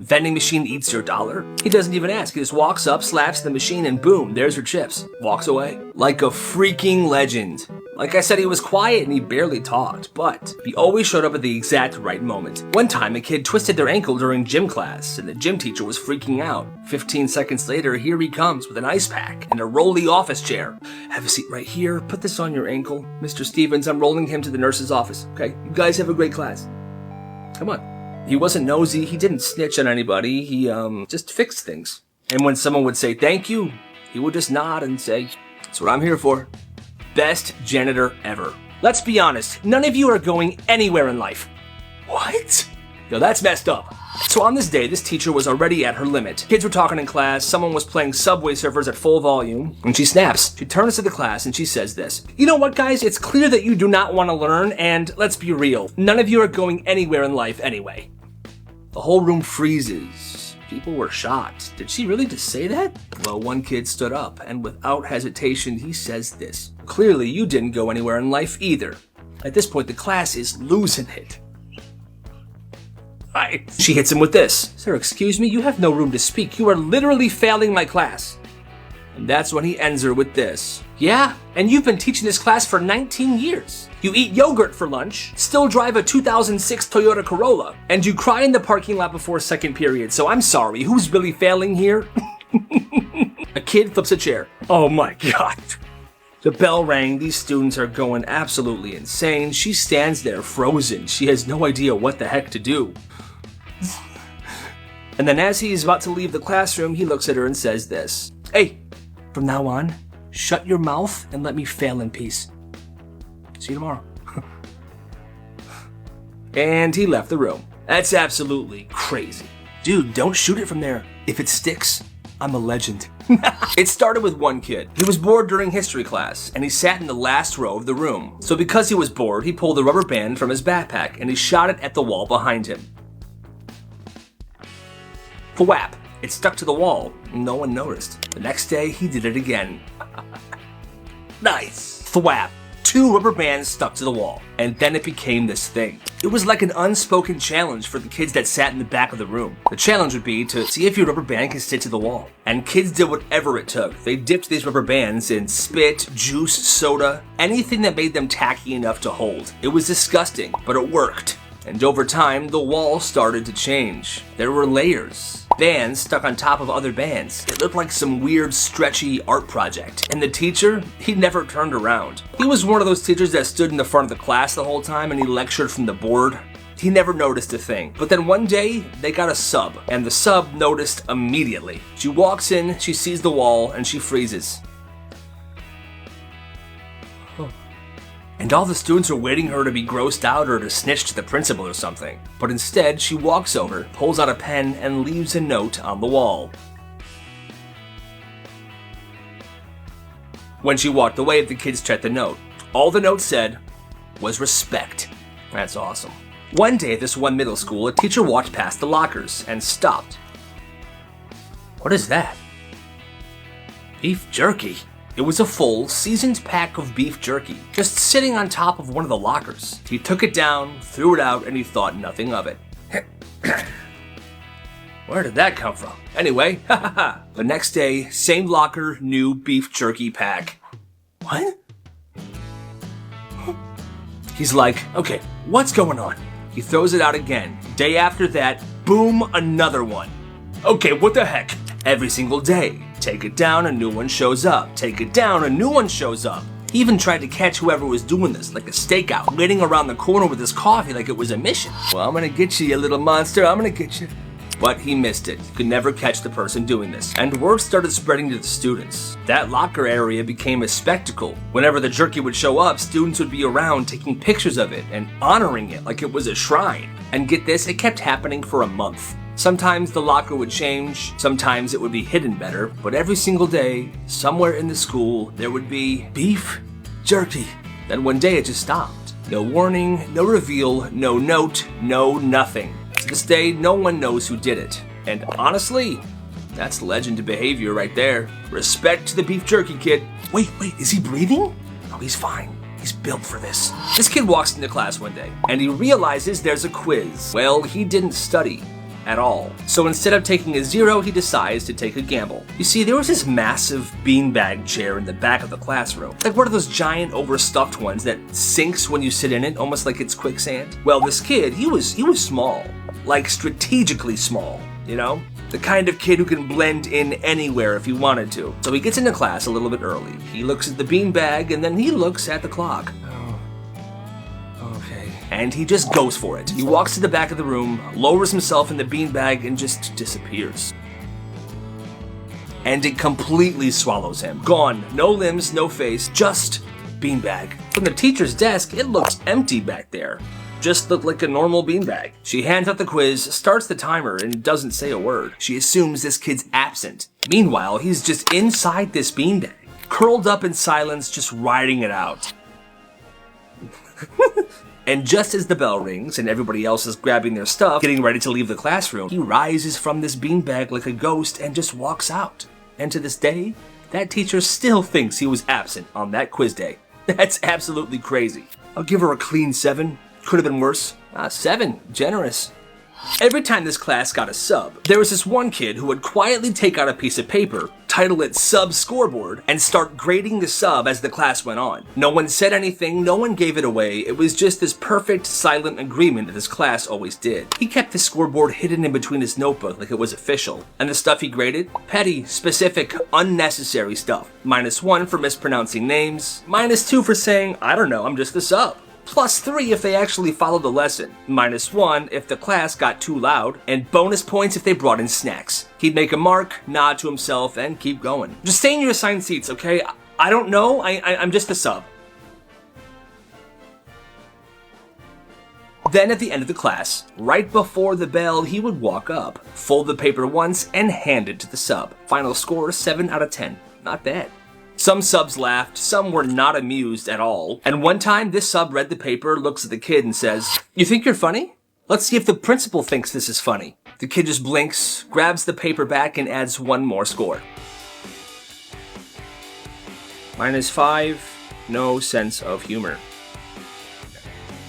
Vending machine eats your dollar. He doesn't even ask. He just walks up, slaps the machine, and boom, there's your chips. Walks away. Like a freaking legend. Like I said, he was quiet and he barely talked, but he always showed up at the exact right moment. One time, a kid twisted their ankle during gym class, and the gym teacher was freaking out. 15 seconds later, here he comes with an ice pack and a rolly office chair. Have a seat right here. Put this on your ankle. Mr. Stevens, I'm rolling him to the nurse's office, okay? You guys have a great class. Come on. He wasn't nosy, he didn't snitch on anybody, he just fixed things. And when someone would say thank you, he would just nod and say, that's what I'm here for. Best janitor ever. Let's be honest, none of you are going anywhere in life. What? Yo, that's messed up. So on this day, this teacher was already at her limit. Kids were talking in class, someone was playing Subway Surfers at full volume, and she snaps. She turns to the class and she says this. You know what, guys? It's clear that you do not want to learn, and let's be real. None of you are going anywhere in life anyway. The whole room freezes. People were shocked. Did she really just say that? Well, one kid stood up, and without hesitation, he says this. Clearly, you didn't go anywhere in life either. At this point, the class is losing it. She hits him with this. Sir, excuse me, you have no room to speak. You are literally failing my class. And that's when he ends her with this. Yeah, and you've been teaching this class for 19 years. You eat yogurt for lunch, still drive a 2006 Toyota Corolla, and you cry in the parking lot before second period, so I'm sorry, who's really failing here? A kid flips a chair. Oh my god. The bell rang, these students are going absolutely insane. She stands there frozen. She has no idea what the heck to do. And then as he's about to leave the classroom, he looks at her and says this. Hey, from now on, shut your mouth and let me fail in peace. See you tomorrow. And he left the room. That's absolutely crazy. Dude, don't shoot it from there. If it sticks, I'm a legend. It started with one kid. He was bored during history class, and he sat in the last row of the room. So because he was bored, he pulled a rubber band from his backpack, and he shot it at the wall behind him. Thwap! It stuck to the wall. No one noticed. The next day, he did it again. Nice! Thwap! 2 rubber bands stuck to the wall, and then it became this thing. It was like an unspoken challenge for the kids that sat in the back of the room. The challenge would be to see if your rubber band can stick to the wall. And kids did whatever it took. They dipped these rubber bands in spit, juice, soda, anything that made them tacky enough to hold. It was disgusting, but it worked. And over time, the wall started to change. There were layers. Bands stuck on top of other bands. It looked like some weird, stretchy art project. And the teacher, he never turned around. He was one of those teachers that stood in the front of the class the whole time and he lectured from the board. He never noticed a thing. But then one day, they got a sub, and the sub noticed immediately. She walks in, she sees the wall, and she freezes. And all the students are waiting her to be grossed out or to snitch to the principal or something. But instead, she walks over, pulls out a pen, and leaves a note on the wall. When she walked away, the kids checked the note. All the note said was respect. That's awesome. One day at this one middle school, a teacher walked past the lockers and stopped. What is that? Beef jerky. It was a full, seasoned pack of beef jerky, just sitting on top of one of the lockers. He took it down, threw it out, and he thought nothing of it. Where did that come from? Anyway, the next day, same locker, new beef jerky pack. What? He's like, okay, what's going on? He throws it out again. Day after that, boom, another one. Okay, what the heck? Every single day. Take it down, a new one shows up. Take it down, a new one shows up. He even tried to catch whoever was doing this, like a stakeout, waiting around the corner with his coffee like it was a mission. Well, I'm gonna get you, you little monster, I'm gonna get you. But he missed it. He could never catch the person doing this. And word started spreading to the students. That locker area became a spectacle. Whenever the jerky would show up, students would be around taking pictures of it and honoring it like it was a shrine. And get this, it kept happening for a month. Sometimes the locker would change, sometimes it would be hidden better, but every single day, somewhere in the school, there would be beef jerky. Then one day it just stopped. No warning, no reveal, no note, no nothing. To this day, no one knows who did it. And honestly, that's legend behavior right there. Respect to the beef jerky kid. Wait, is he breathing? No, he's fine. He's built for this. This kid walks into class one day, and he realizes there's a quiz. Well, he didn't study at all. So instead of taking a 0, he decides to take a gamble. You see, there was this massive beanbag chair in the back of the classroom. Like one of those giant overstuffed ones that sinks when you sit in it, almost like it's quicksand. Well, this kid, he was small. Like strategically small, you know? The kind of kid who can blend in anywhere if he wanted to. So he gets into class a little bit early. He looks at the beanbag and then he looks at the clock. And he just goes for it. He walks to the back of the room, lowers himself in the beanbag, and just disappears. And it completely swallows him. Gone. No limbs, no face, just beanbag. From the teacher's desk, it looks empty back there. Just looked like a normal beanbag. She hands out the quiz, starts the timer, and doesn't say a word. She assumes this kid's absent. Meanwhile, he's just inside this beanbag, curled up in silence, just riding it out. And just as the bell rings and everybody else is grabbing their stuff, getting ready to leave the classroom, he rises from this beanbag like a ghost and just walks out. And to this day, that teacher still thinks he was absent on that quiz day. That's absolutely crazy. I'll give her a clean 7. Could have been worse. 7. Generous. Every time this class got a sub, there was this one kid who would quietly take out a piece of paper, title it Sub Scoreboard, and start grading the sub as the class went on. No one said anything, no one gave it away, it was just this perfect silent agreement that his class always did. He kept the scoreboard hidden in between his notebook like it was official, and the stuff he graded? Petty, specific, unnecessary stuff. -1 for mispronouncing names, -2 for saying, I don't know, I'm just the sub. +3 if they actually followed the lesson, -1 if the class got too loud, and bonus points if they brought in snacks. He'd make a mark, nod to himself, and keep going. Just stay in your assigned seats, okay? I don't know, I'm just a sub. Then at the end of the class, right before the bell, he would walk up, fold the paper once, and hand it to the sub. Final score, 7 out of 10. Not bad. Some subs laughed, some were not amused at all, and one time this sub read the paper, looks at the kid and says, "You think you're funny? Let's see if the principal thinks this is funny." The kid just blinks, grabs the paper back, and adds one more score. -5, no sense of humor.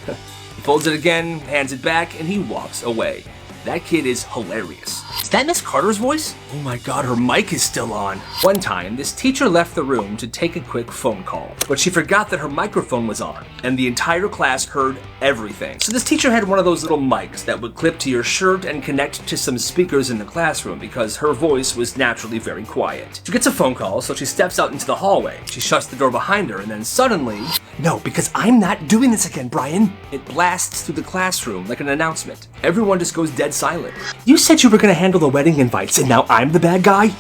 He folds it again, hands it back, and he walks away. That kid is hilarious. Is that Miss Carter's voice? Oh my god, her mic is still on. One time, this teacher left the room to take a quick phone call, but she forgot that her microphone was on, and the entire class heard everything. So this teacher had one of those little mics that would clip to your shirt and connect to some speakers in the classroom because her voice was naturally very quiet. She gets a phone call, so she steps out into the hallway. She shuts the door behind her, and then suddenly, "No, because I'm not doing this again, Brian." It blasts through the classroom like an announcement. Everyone just goes dead silent. "You said you were going to handle the wedding invites, and now I'm the bad guy?"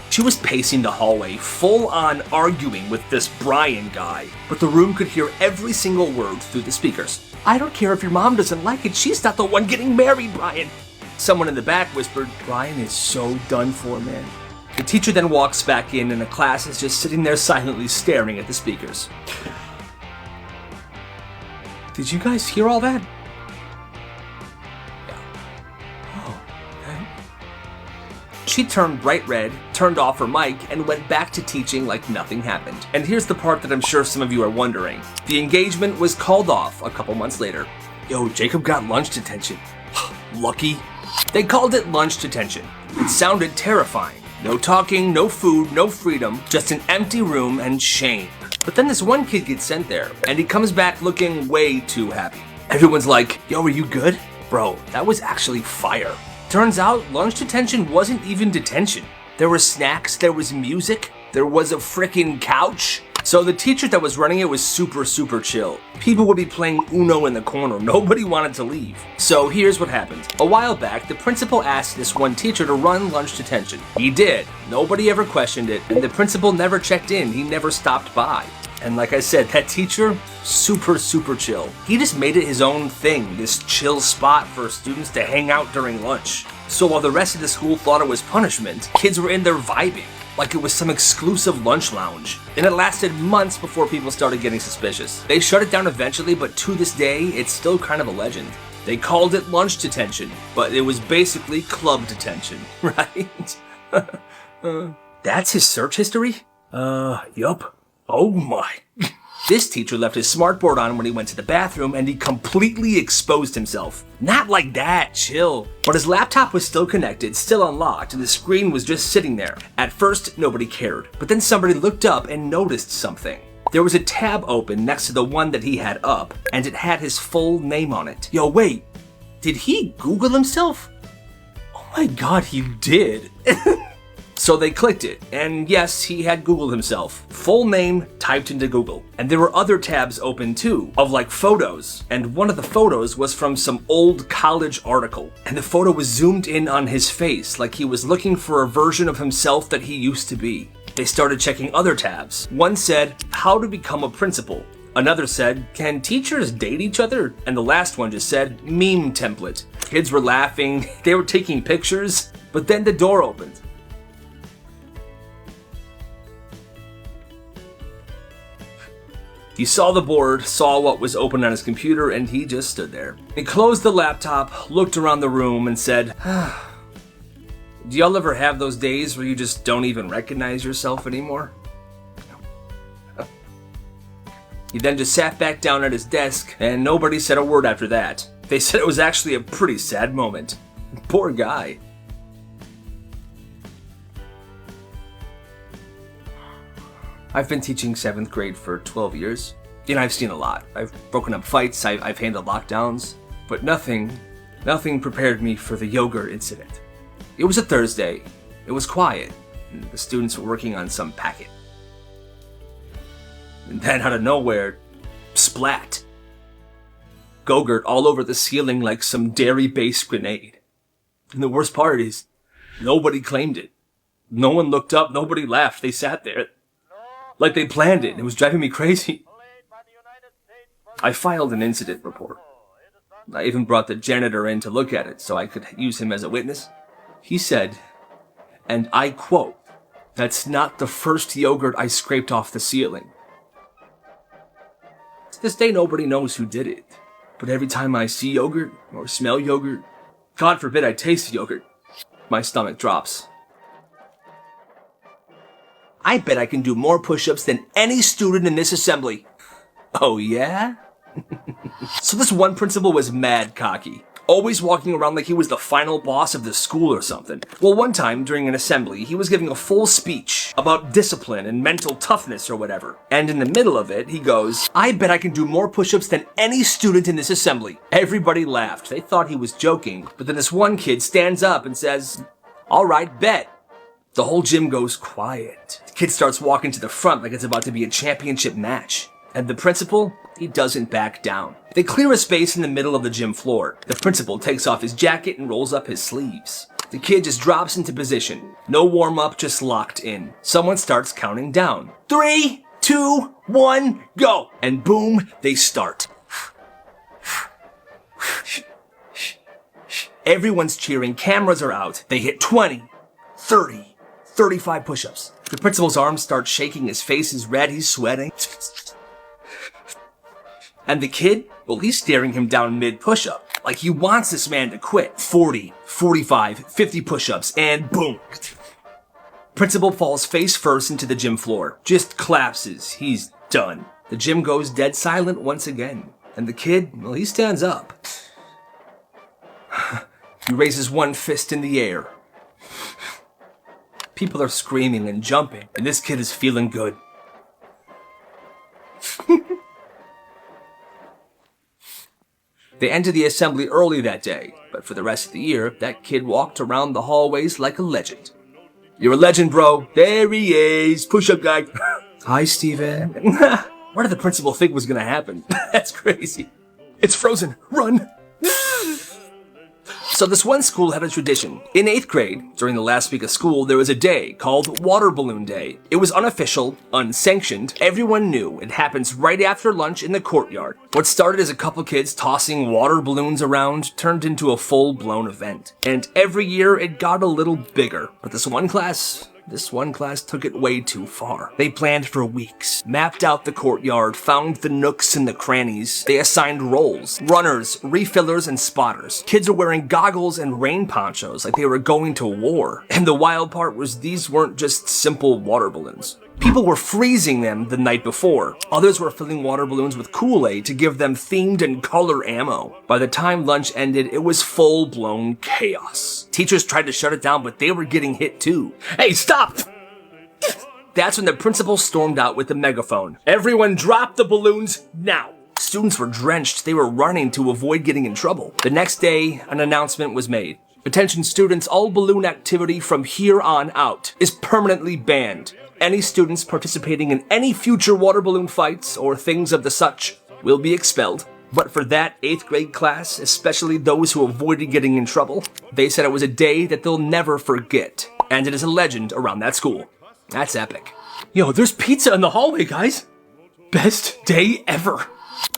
She was pacing the hallway, full on arguing with this Brian guy, but the room could hear every single word through the speakers. "I don't care if your mom doesn't like it, she's not the one getting married, Brian." Someone in the back whispered, "Brian is so done for, man." The teacher then walks back in, and the class is just sitting there silently staring at the speakers. Did you guys hear all that? She turned bright red, turned off her mic, and went back to teaching like nothing happened. And here's the part that I'm sure some of you are wondering. The engagement was called off a couple months later. Yo, Jacob got lunch detention. Lucky. They called it lunch detention. It sounded terrifying. No talking, no food, no freedom, just an empty room and shame. But then this one kid gets sent there, and he comes back looking way too happy. Everyone's like, "Yo, are you good?" Bro, that was actually fire. Turns out, lunch detention wasn't even detention. There were snacks, there was music, there was a frickin' couch. So the teacher that was running it was super chill. People would be playing Uno in the corner, nobody wanted to leave. So here's what happened. A while back, the principal asked this one teacher to run lunch detention. He did. Nobody ever questioned it, and the principal never checked in, he never stopped by. And like I said, that teacher, super chill. He just made it his own thing, this chill spot for students to hang out during lunch. So while the rest of the school thought it was punishment, kids were in there vibing, like it was some exclusive lunch lounge. And it lasted months before people started getting suspicious. They shut it down eventually, but to this day, it's still kind of a legend. They called it lunch detention, but it was basically club detention, right? That's his search history? Yup. Oh my. This teacher left his smartboard on when he went to the bathroom, and he completely exposed himself. Not like that, chill. But his laptop was still connected, still unlocked, and the screen was just sitting there. At first, nobody cared, but then somebody looked up and noticed something. There was a tab open next to the one that he had up, and it had his full name on it. Yo, wait, did he Google himself? Oh my god, he did. So they clicked it, and yes, he had Googled himself. Full name typed into Google. And there were other tabs open too, of like photos. And one of the photos was from some old college article. And the photo was zoomed in on his face, like he was looking for a version of himself that he used to be. They started checking other tabs. One said, "How to become a principal." Another said, "Can teachers date each other?" And the last one just said, "Meme template." Kids were laughing, they were taking pictures, but then the door opened. He saw the board, saw what was open on his computer, and he just stood there. He closed the laptop, looked around the room, and said, "Do y'all ever have those days where you just don't even recognize yourself anymore?" He then just sat back down at his desk, and nobody said a word after that. They said it was actually a pretty sad moment. Poor guy. I've been teaching 7th grade for 12 years, and I've seen a lot. I've broken up fights, I've handled lockdowns, but nothing prepared me for the yogurt incident. It was a Thursday, it was quiet, and the students were working on some packet. And then out of nowhere, splat. Go-gurt all over the ceiling like some dairy-based grenade. And the worst part is, nobody claimed it. No one looked up, nobody laughed, they sat there. Like they planned it. It was driving me crazy. I filed an incident report. I even brought the janitor in to look at it so I could use him as a witness. He said, and I quote, "That's not the first yogurt I scraped off the ceiling." To this day, nobody knows who did it. But every time I see yogurt or smell yogurt, God forbid I taste yogurt, my stomach drops. I bet I can do more push-ups than any student in this assembly. Oh yeah? So this one principal was mad cocky, always walking around like he was the final boss of the school or something. Well, one time during an assembly, he was giving a full speech about discipline and mental toughness or whatever. And in the middle of it, he goes, "I bet I can do more push-ups than any student in this assembly." Everybody laughed. They thought he was joking. But then this one kid stands up and says, "All right, bet." The whole gym goes quiet. The kid starts walking to the front like it's about to be a championship match. And the principal, he doesn't back down. They clear a space in the middle of the gym floor. The principal takes off his jacket and rolls up his sleeves. The kid just drops into position. No warm-up, just locked in. Someone starts counting down. 3, 2, 1, go! And boom, they start. Everyone's cheering, cameras are out. They hit 20, 30, 35 push-ups. The principal's arms start shaking, his face is red, he's sweating. And the kid, well, he's staring him down mid-push-up. Like he wants this man to quit. 40, 45, 50 push-ups, and boom. Principal falls face first into the gym floor. Just collapses. He's done. The gym goes dead silent once again. And the kid, well, he stands up. He raises one fist in the air. People are screaming and jumping, and this kid is feeling good. They ended the assembly early that day, but for the rest of the year, that kid walked around the hallways like a legend. "You're a legend, bro. There he is. Push-up guy." "Hi, Steven." What did the principal think was gonna happen? That's crazy. "It's frozen. Run." So this one school had a tradition. In 8th grade, during the last week of school, there was a day called Water Balloon Day. It was unofficial, unsanctioned. Everyone knew it happens right after lunch in the courtyard. What started as a couple kids tossing water balloons around turned into a full-blown event. And every year it got a little bigger. But this one class took it way too far. They planned for weeks, mapped out the courtyard, found the nooks and the crannies. They assigned roles, runners, refillers, and spotters. Kids are wearing goggles and rain ponchos like they were going to war. And the wild part was these weren't just simple water balloons. People were freezing them the night before. Others were filling water balloons with Kool-Aid to give them themed and color ammo. By the time lunch ended, it was full-blown chaos. Teachers tried to shut it down, but they were getting hit too. "Hey, stop!" That's when the principal stormed out with the megaphone. "Everyone drop the balloons now!" Students were drenched. They were running to avoid getting in trouble. The next day, an announcement was made. "Attention students, all balloon activity from here on out is permanently banned. Any students participating in any future water balloon fights or things of the such will be expelled." But for that 8th grade class, especially those who avoided getting in trouble, they said it was a day that they'll never forget. And it is a legend around that school. That's epic. Yo, there's pizza in the hallway, guys. Best day ever.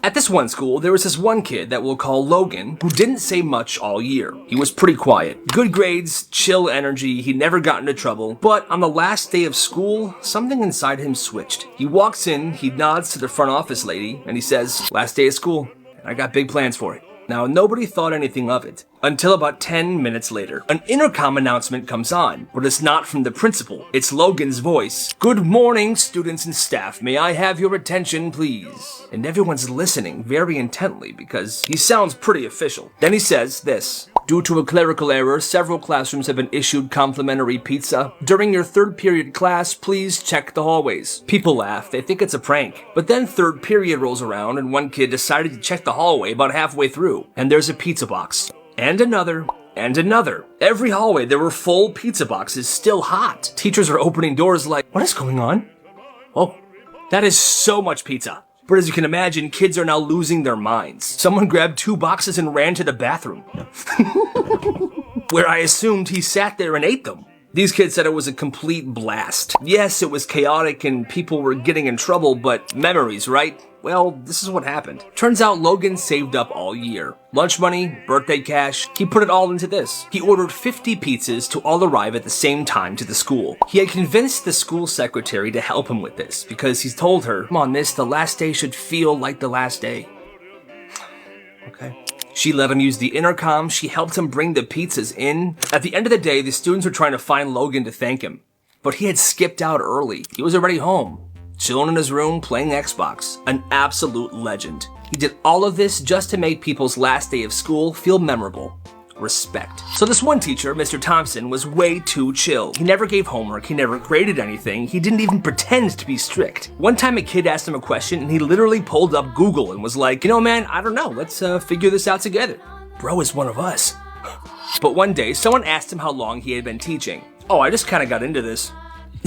At this one school, there was this one kid that we'll call Logan, who didn't say much all year. He was pretty quiet. Good grades, chill energy, he never got into trouble. But on the last day of school, something inside him switched. He walks in, he nods to the front office lady, and he says, "Last day of school, and I got big plans for it." Now, nobody thought anything of it, until about 10 minutes later. An intercom announcement comes on, but it's not from the principal. It's Logan's voice. "Good morning, students and staff. May I have your attention, please?" And everyone's listening very intently because he sounds pretty official. Then he says this. Due to a clerical error, several classrooms have been issued complimentary pizza. During your third period class, please check the hallways. People laugh, they think it's a prank. But then third period rolls around and one kid decided to check the hallway about halfway through, and there's a pizza box. And another. And another. Every hallway there were full pizza boxes, still hot. Teachers are opening doors like, what is going on? Oh, that is so much pizza. But as you can imagine, kids are now losing their minds. Someone grabbed 2 boxes and ran to the bathroom, where I assumed he sat there and ate them. These kids said it was a complete blast. Yes, it was chaotic and people were getting in trouble, but memories, right? Well, this is what happened. Turns out Logan saved up all year. Lunch money, birthday cash, he put it all into this. He ordered 50 pizzas to all arrive at the same time to the school. He had convinced the school secretary to help him with this because he's told her, come on, miss, the last day should feel like the last day. Okay. She let him use the intercom, she helped him bring the pizzas in. At the end of the day, the students were trying to find Logan to thank him. But he had skipped out early. He was already home, chilling in his room, playing Xbox. An absolute legend. He did all of this just to make people's last day of school feel memorable. Respect. So this one teacher, Mr. Thompson, was way too chill. He never gave homework, he never graded anything, he didn't even pretend to be strict. One time a kid asked him a question and he literally pulled up Google and was like, you know man, I don't know, let's figure this out together. Bro is one of us. But one day, someone asked him how long he had been teaching. Oh, I just kinda got into this.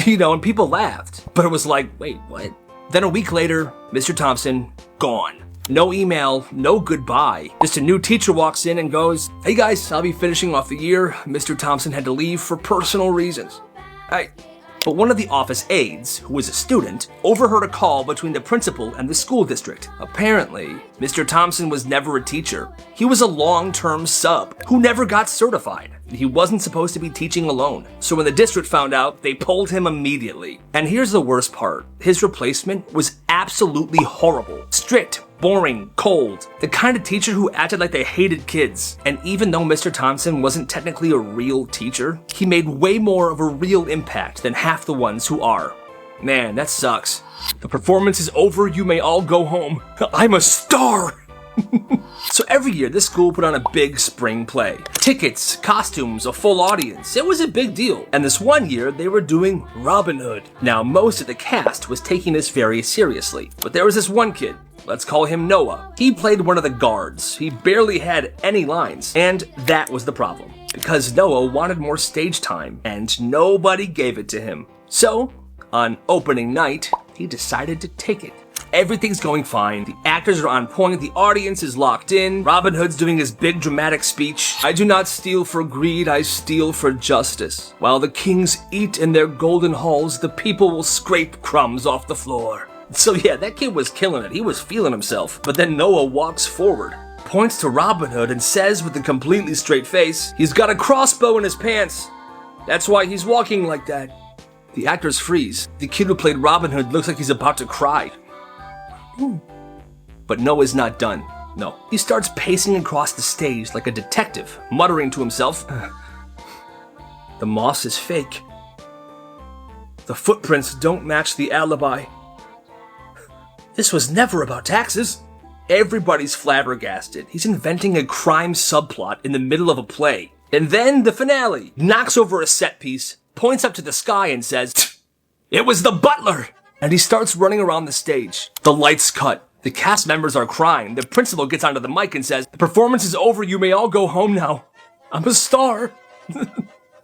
You know, and people laughed. But it was like, wait, what? Then a week later, Mr. Thompson, gone. No email, no goodbye. Just a new teacher walks in and goes, hey guys, I'll be finishing off the year. Mr. Thompson had to leave for personal reasons. But one of the office aides, who was a student, overheard a call between the principal and the school district. Apparently, Mr. Thompson was never a teacher. He was a long-term sub who never got certified. He wasn't supposed to be teaching alone. So when the district found out, they pulled him immediately. And here's the worst part. His replacement was absolutely horrible. Strict, boring, cold. The kind of teacher who acted like they hated kids. And even though Mr. Thompson wasn't technically a real teacher, he made way more of a real impact than half the ones who are. Man, that sucks. The performance is over, you may all go home. I'm a star! So every year, this school put on a big spring play. Tickets, costumes, a full audience. It was a big deal. And this one year, they were doing Robin Hood. Now, most of the cast was taking this very seriously. But there was this one kid. Let's call him Noah. He played one of the guards. He barely had any lines. And that was the problem. Because Noah wanted more stage time, and nobody gave it to him. So, on opening night, he decided to take it. Everything's going fine, the actors are on point, the audience is locked in, Robin Hood's doing his big dramatic speech. I do not steal for greed, I steal for justice. While the kings eat in their golden halls, the people will scrape crumbs off the floor. So yeah, that kid was killing it, he was feeling himself. But then Noah walks forward, points to Robin Hood and says with a completely straight face, he's got a crossbow in his pants. That's why he's walking like that. The actors freeze. The kid who played Robin Hood looks like he's about to cry. But Noah's not done. No. He starts pacing across the stage like a detective, muttering to himself, the moss is fake. The footprints don't match the alibi. This was never about taxes. Everybody's flabbergasted. He's inventing a crime subplot in the middle of a play. And then the finale. Knocks over a set piece, points up to the sky and says, it was the butler! And he starts running around the stage. The lights cut. The cast members are crying. The principal gets onto the mic and says, the performance is over, you may all go home now. I'm a star.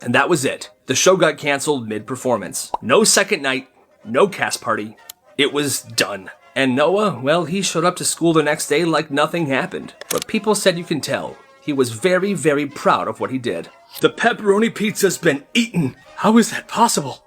And that was it. The show got canceled mid-performance. No second night, no cast party. It was done. And Noah, well, he showed up to school the next day like nothing happened. But people said you can tell. He was very, very proud of what he did. The pepperoni pizza's been eaten. How is that possible?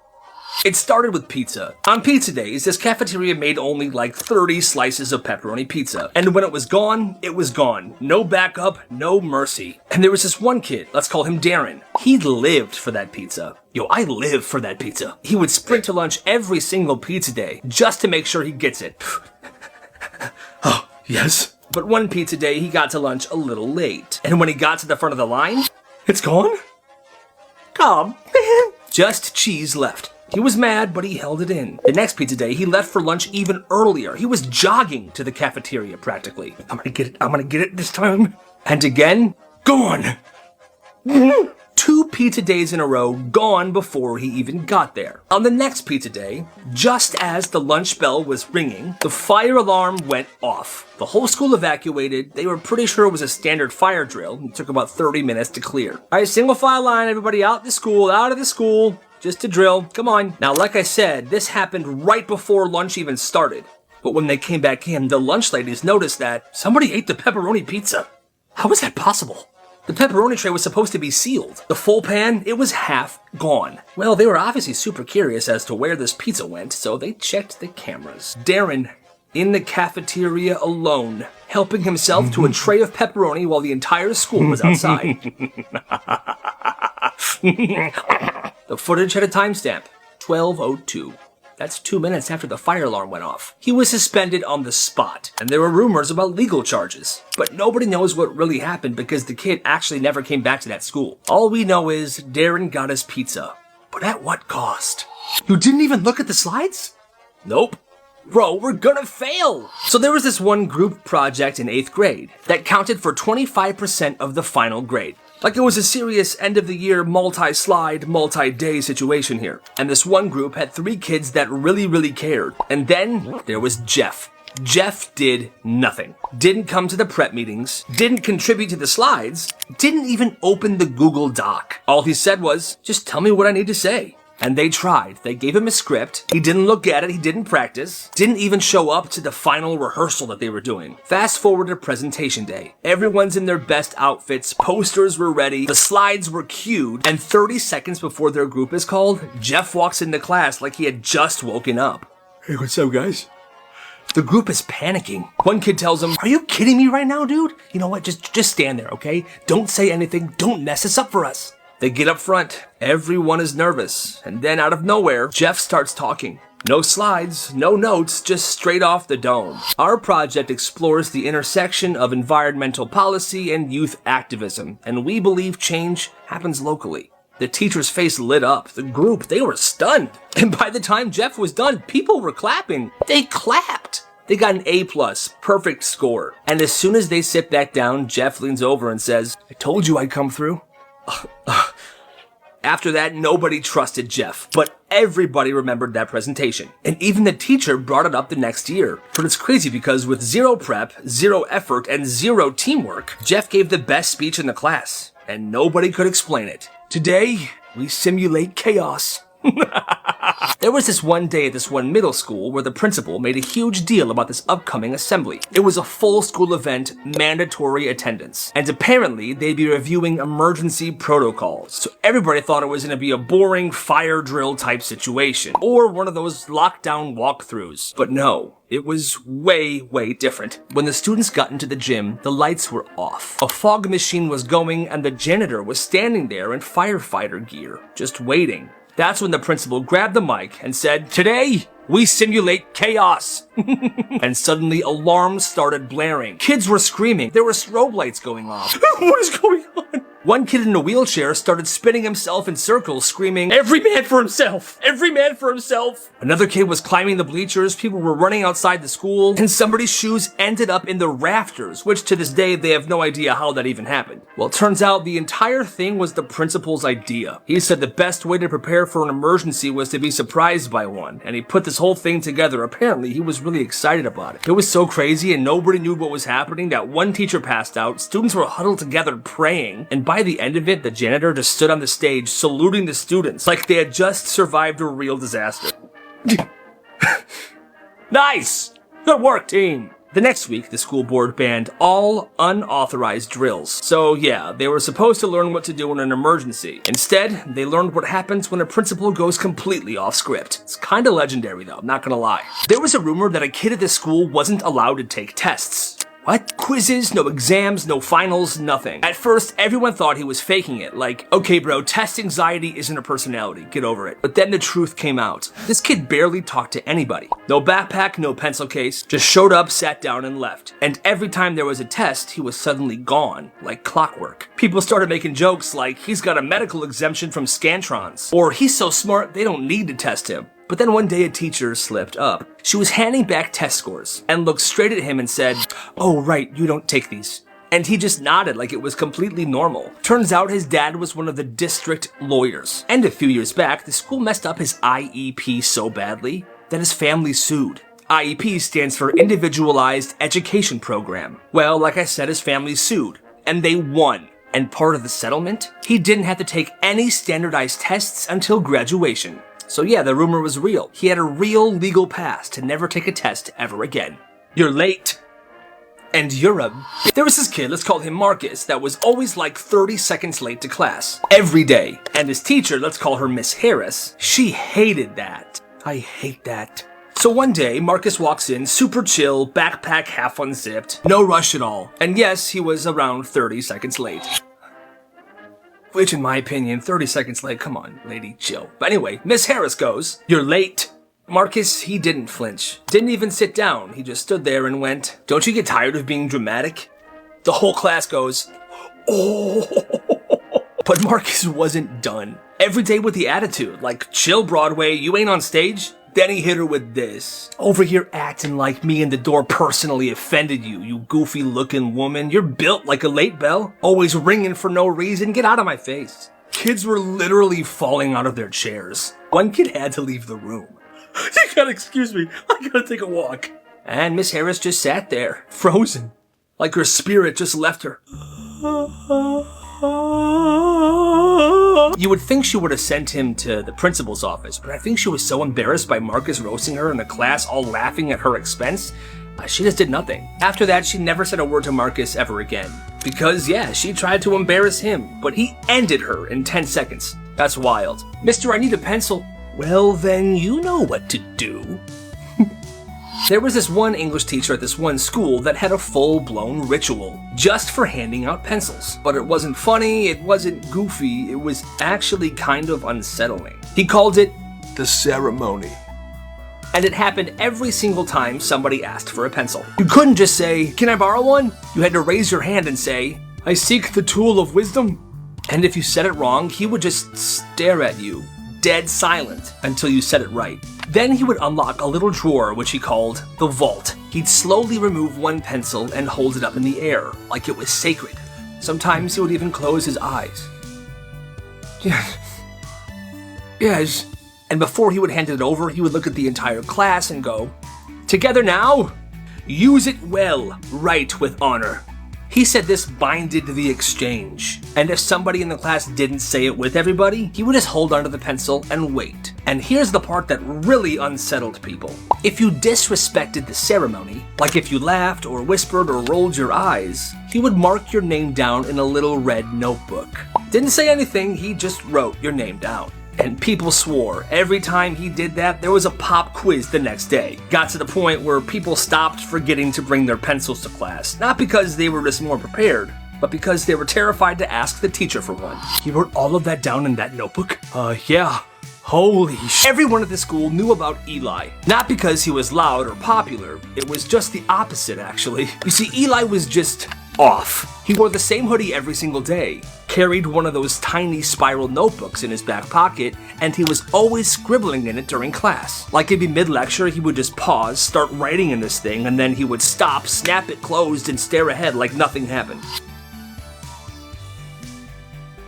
It started with pizza. On pizza days, this cafeteria made only like 30 slices of pepperoni pizza. And when it was gone, it was gone. No backup, no mercy. And there was this one kid, let's call him Darren. He lived for that pizza. Yo, I live for that pizza. He would sprint to lunch every single pizza day just to make sure he gets it. Oh, yes. But one pizza day, he got to lunch a little late. And when he got to the front of the line, it's gone? Come, man. Just cheese left. He was mad, but he held it in. The next pizza day, he left for lunch even earlier. He was jogging to the cafeteria, practically. I'm gonna get it this time. And again, gone. 2 pizza days in a row gone before he even got there. On the next pizza day, just as the lunch bell was ringing, the fire alarm went off. The whole school evacuated. They were pretty sure it was a standard fire drill. It took about 30 minutes to clear. All right, single file line, everybody out of the school. Just a drill. Come on. Now, like I said, this happened right before lunch even started. But when they came back in, the lunch ladies noticed that somebody ate the pepperoni pizza. How was that possible? The pepperoni tray was supposed to be sealed. The full pan, it was half gone. Well, they were obviously super curious as to where this pizza went, so they checked the cameras. Darren, in the cafeteria alone, helping himself to a tray of pepperoni while the entire school was outside. The footage had a timestamp, 12:02. That's 2 minutes after the fire alarm went off. He was suspended on the spot, and there were rumors about legal charges. But nobody knows what really happened because the kid actually never came back to that school. All we know is Darren got his pizza. But at what cost? You didn't even look at the slides? Nope. Bro, we're gonna fail! So there was this one group project in 8th grade that counted for 25% of the final grade. Like it was a serious end-of-the-year multi-slide, multi-day situation here. And this one group had 3 kids that really cared. And then there was Jeff. Jeff did nothing. Didn't come to the prep meetings, didn't contribute to the slides, didn't even open the Google Doc. All he said was, just tell me what I need to say. And they tried. They gave him a script. He didn't look at it. He didn't practice. Didn't even show up to the final rehearsal that they were doing. Fast forward to presentation day. Everyone's in their best outfits. Posters were ready. The slides were cued. And 30 seconds before their group is called, Jeff walks into class like he had just woken up. Hey, what's up, guys? The group is panicking. One kid tells him, are you kidding me right now, dude? You know what? Just stand there, okay? Don't say anything. Don't mess this up for us. They get up front. Everyone is nervous. And then out of nowhere, Jeff starts talking. No slides, no notes, just straight off the dome. Our project explores the intersection of environmental policy and youth activism, and we believe change happens locally. The teacher's face lit up. The group, they were stunned. And by the time Jeff was done, people were clapping. They clapped. They got an A+, perfect score. And as soon as they sit back down, Jeff leans over and says, I told you I'd come through. After that, nobody trusted Jeff, but everybody remembered that presentation. And even the teacher brought it up the next year. But it's crazy because with 0 prep, 0 effort, and 0 teamwork, Jeff gave the best speech in the class, and nobody could explain it. Today, we simulate chaos. There was this one day at this one middle school where the principal made a huge deal about this upcoming assembly. It was a full school event, mandatory attendance. And apparently, they'd be reviewing emergency protocols. So everybody thought it was going to be a boring fire drill type situation. Or one of those lockdown walkthroughs. But no. It was way different. When the students got into the gym, the lights were off. A fog machine was going and the janitor was standing there in firefighter gear, just waiting. That's when the principal grabbed the mic and said, today, we simulate chaos. And suddenly alarms started blaring. Kids were screaming. There were strobe lights going off. What is going on? One kid in a wheelchair started spinning himself in circles, screaming, every man for himself! Every man for himself! Another kid was climbing the bleachers, people were running outside the school, and somebody's shoes ended up in the rafters, which to this day they have no idea how that even happened. Well, it turns out the entire thing was the principal's idea. He said the best way to prepare for an emergency was to be surprised by one, and he put this whole thing together. Apparently, he was really excited about it. It was so crazy and nobody knew what was happening that one teacher passed out, students were huddled together praying, and by the end of it, the janitor just stood on the stage saluting the students like they had just survived a real disaster. Nice! Good work, team! The next week, the school board banned all unauthorized drills. So yeah, they were supposed to learn what to do in an emergency. Instead, they learned what happens when a principal goes completely off script. It's kinda legendary though, I'm not gonna lie. There was a rumor that a kid at this school wasn't allowed to take tests. What? Quizzes, no exams, no finals, nothing. At first, everyone thought he was faking it, like, okay bro, test anxiety isn't a personality, get over it. But then the truth came out. This kid barely talked to anybody. No backpack, no pencil case, just showed up, sat down, and left. And every time there was a test, he was suddenly gone, like clockwork. People started making jokes like, he's got a medical exemption from Scantrons, or he's so smart they don't need to test him. But then one day a teacher slipped up. She was handing back test scores and looked straight at him and said, oh right, you don't take these. And he just nodded like it was completely normal. Turns out his dad was one of the district lawyers. And a few years back, the school messed up his IEP so badly that his family sued. IEP stands for Individualized Education Program. Well, like I said, his family sued, and they won. And part of the settlement, he didn't have to take any standardized tests until graduation. So yeah, the rumor was real. He had a real legal pass to never take a test ever again. You're late. And you're a... There was this kid, let's call him Marcus, that was always like 30 seconds late to class. Every day. And his teacher, let's call her Miss Harris, she hated that. I hate that. So one day, Marcus walks in, super chill, backpack half unzipped, no rush at all. And yes, he was around 30 seconds late. Which, in my opinion, 30 seconds late, come on, lady, chill. But anyway, Miss Harris goes, "You're late." Marcus, he didn't flinch. Didn't even sit down. He just stood there and went, "Don't you get tired of being dramatic?" The whole class goes, "Oh." But Marcus wasn't done. Every day with the attitude, like, "Chill, Broadway, you ain't on stage." Then he hit her with this. "Over here acting like me in the door personally offended you, you goofy looking woman. You're built like a late bell. Always ringing for no reason. Get out of my face." Kids were literally falling out of their chairs. One kid had to leave the room. "You gotta excuse me, I gotta take a walk." And Miss Harris just sat there, frozen. Like her spirit just left her. You would think she would have sent him to the principal's office, but I think she was so embarrassed by Marcus roasting her in the class, all laughing at her expense, she just did nothing. After that, she never said a word to Marcus ever again. Because, yeah, she tried to embarrass him, but he ended her in 10 seconds. That's wild. "Mister, I need a pencil." "Well, then you know what to do." There was this one English teacher at this one school that had a full-blown ritual just for handing out pencils. But it wasn't funny, it wasn't goofy, it was actually kind of unsettling. He called it the ceremony. And it happened every single time somebody asked for a pencil. You couldn't just say, "Can I borrow one?" You had to raise your hand and say, "I seek the tool of wisdom." And if you said it wrong, he would just stare at you, dead silent, until you said it right. Then he would unlock a little drawer which he called the vault. He'd slowly remove one pencil and hold it up in the air, like it was sacred. Sometimes he would even close his eyes. Yes. And before he would hand it over, he would look at the entire class and go, "Together now, use it well, write with honor." He said this binded the exchange, and if somebody in the class didn't say it with everybody, he would just hold onto the pencil and wait. And here's the part that really unsettled people. If you disrespected the ceremony, like if you laughed or whispered or rolled your eyes, he would mark your name down in a little red notebook. Didn't say anything, he just wrote your name down. And people swore. Every time he did that, there was a pop quiz the next day. Got to the point where people stopped forgetting to bring their pencils to class. Not because they were just more prepared, but because they were terrified to ask the teacher for one. He wrote all of that down in that notebook? Yeah. Holy sh! Everyone at the school knew about Eli. Not because he was loud or popular. It was just the opposite, actually. You see, Eli was just off. He wore the same hoodie every single day, carried one of those tiny spiral notebooks in his back pocket, and he was always scribbling in it during class. Like it'd be mid-lecture, he would just pause, start writing in this thing, and then he would stop, snap it closed, and stare ahead like nothing happened.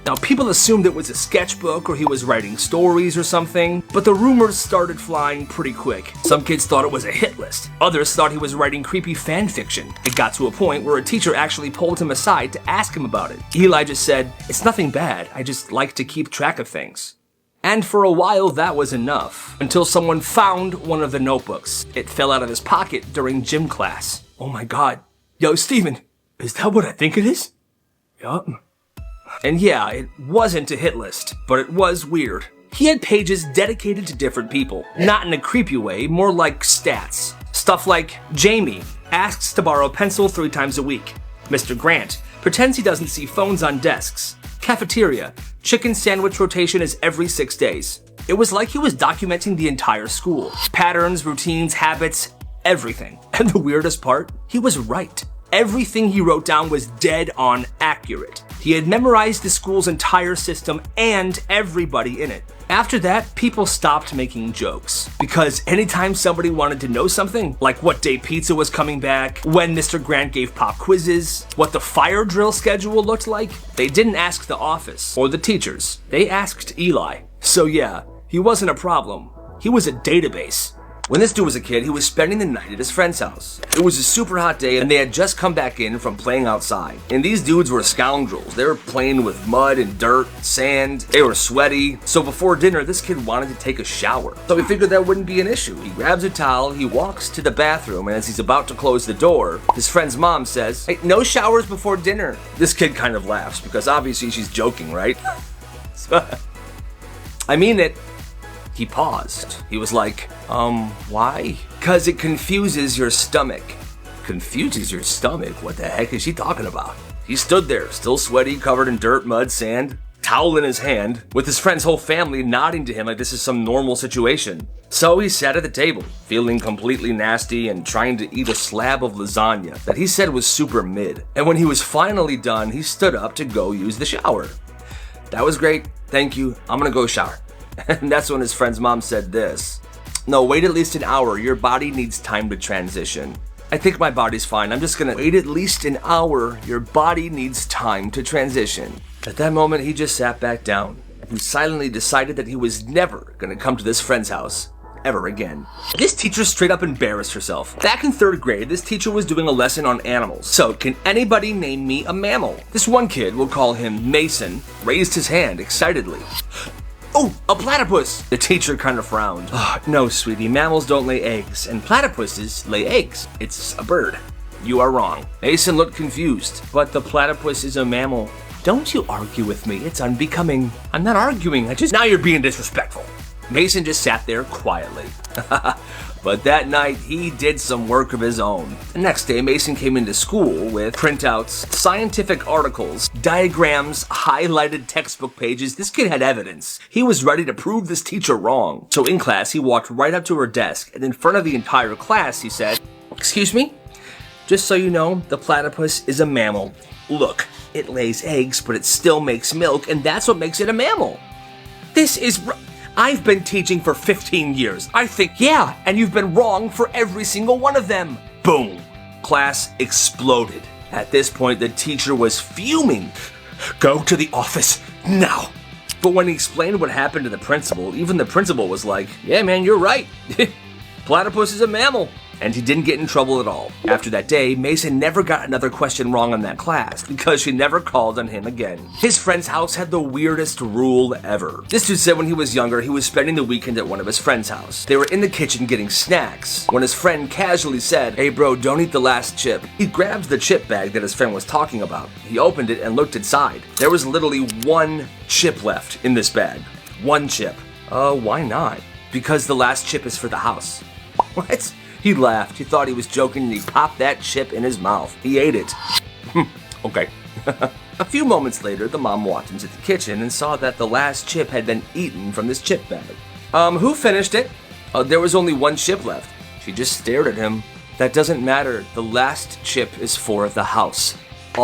Now, people assumed it was a sketchbook or he was writing stories or something, but the rumors started flying pretty quick. Some kids thought it was a hit list. Others thought he was writing creepy fan fiction. It got to a point where a teacher actually pulled him aside to ask him about it. Eli just said, "It's nothing bad, I just like to keep track of things." And for a while, that was enough, until someone found one of the notebooks. It fell out of his pocket during gym class. Oh my god. Yo, Steven, is that what I think it is? Yup. And yeah, it wasn't a hit list, but it was weird. He had pages dedicated to different people, not in a creepy way, more like stats. Stuff like, Jamie asks to borrow a pencil 3 times a week. Mr. Grant pretends he doesn't see phones on desks. Cafeteria, chicken sandwich rotation is every 6 days. It was like he was documenting the entire school. Patterns, routines, habits, everything. And the weirdest part, he was right. Everything he wrote down was dead on accurate. He had memorized the school's entire system and everybody in it. After that, people stopped making jokes because anytime somebody wanted to know something, like what day pizza was coming back, when Mr. Grant gave pop quizzes, what the fire drill schedule looked like, they didn't ask the office or the teachers. They asked Eli. So yeah, he wasn't a problem. He was a database. When this dude was a kid, he was spending the night at his friend's house. It was a super hot day and they had just come back in from playing outside. And these dudes were scoundrels. They were playing with mud and dirt, sand. They were sweaty. So before dinner, this kid wanted to take a shower. So he figured that wouldn't be an issue. He grabs a towel, he walks to the bathroom, and as he's about to close the door, his friend's mom says, "Hey, no showers before dinner." This kid kind of laughs because obviously she's joking, right? I mean it. He paused. He was like, why? Cause it confuses your stomach. Confuses your stomach? What the heck is she talking about? He stood there, still sweaty, covered in dirt, mud, sand, towel in his hand, with his friend's whole family nodding to him like this is some normal situation. So he sat at the table, feeling completely nasty and trying to eat a slab of lasagna that he said was super mid. And when he was finally done, he stood up to go use the shower. "That was great, thank you, I'm gonna go shower." And that's when his friend's mom said this. "No, wait at least an hour. Your body needs time to transition." "I think my body's fine. I'm just gonna wait at least an hour. Your body needs time to transition." At that moment, he just sat back down and silently decided that he was never gonna come to this friend's house ever again. This teacher straight up embarrassed herself. Back in 3rd grade, this teacher was doing a lesson on animals. So, can anybody name me a mammal? This one kid, we'll call him Mason, raised his hand excitedly. "Oh, a platypus!" The teacher kind of frowned. "Oh, no, sweetie, mammals don't lay eggs, and platypuses lay eggs. It's a bird." "You are wrong." Mason looked confused. "But the platypus is a mammal." "Don't you argue with me, it's unbecoming." "I'm not arguing, now you're being disrespectful." Mason just sat there quietly. But that night, he did some work of his own. The next day, Mason came into school with printouts, scientific articles, diagrams, highlighted textbook pages. This kid had evidence. He was ready to prove this teacher wrong. So in class, he walked right up to her desk, and in front of the entire class, he said, "Excuse me? Just so you know, the platypus is a mammal. Look, it lays eggs, but it still makes milk, and that's what makes it a mammal." This is... I've been teaching for 15 years. I think, yeah, and you've been wrong for every single one of them. Boom. Class exploded. At this point, the teacher was fuming. "Go to the office now." But when he explained what happened to the principal, even the principal was like, "Yeah, man, you're right. Platypus is a mammal." And he didn't get in trouble at all. After that day, Mason never got another question wrong in that class because she never called on him again. His friend's house had the weirdest rule ever. This dude said when he was younger, he was spending the weekend at one of his friend's house. They were in the kitchen getting snacks when his friend casually said, "Hey bro, don't eat the last chip." He grabbed the chip bag that his friend was talking about. He opened it and looked inside. There was literally one chip left in this bag. One chip. Why not? Because the last chip is for the house. What? He laughed. He thought he was joking and he popped that chip in his mouth. He ate it. Okay. A few moments later, the mom walked into the kitchen and saw that the last chip had been eaten from this chip bag. Who finished it?" There was only one chip left." She just stared at him. "That doesn't matter. The last chip is for the house.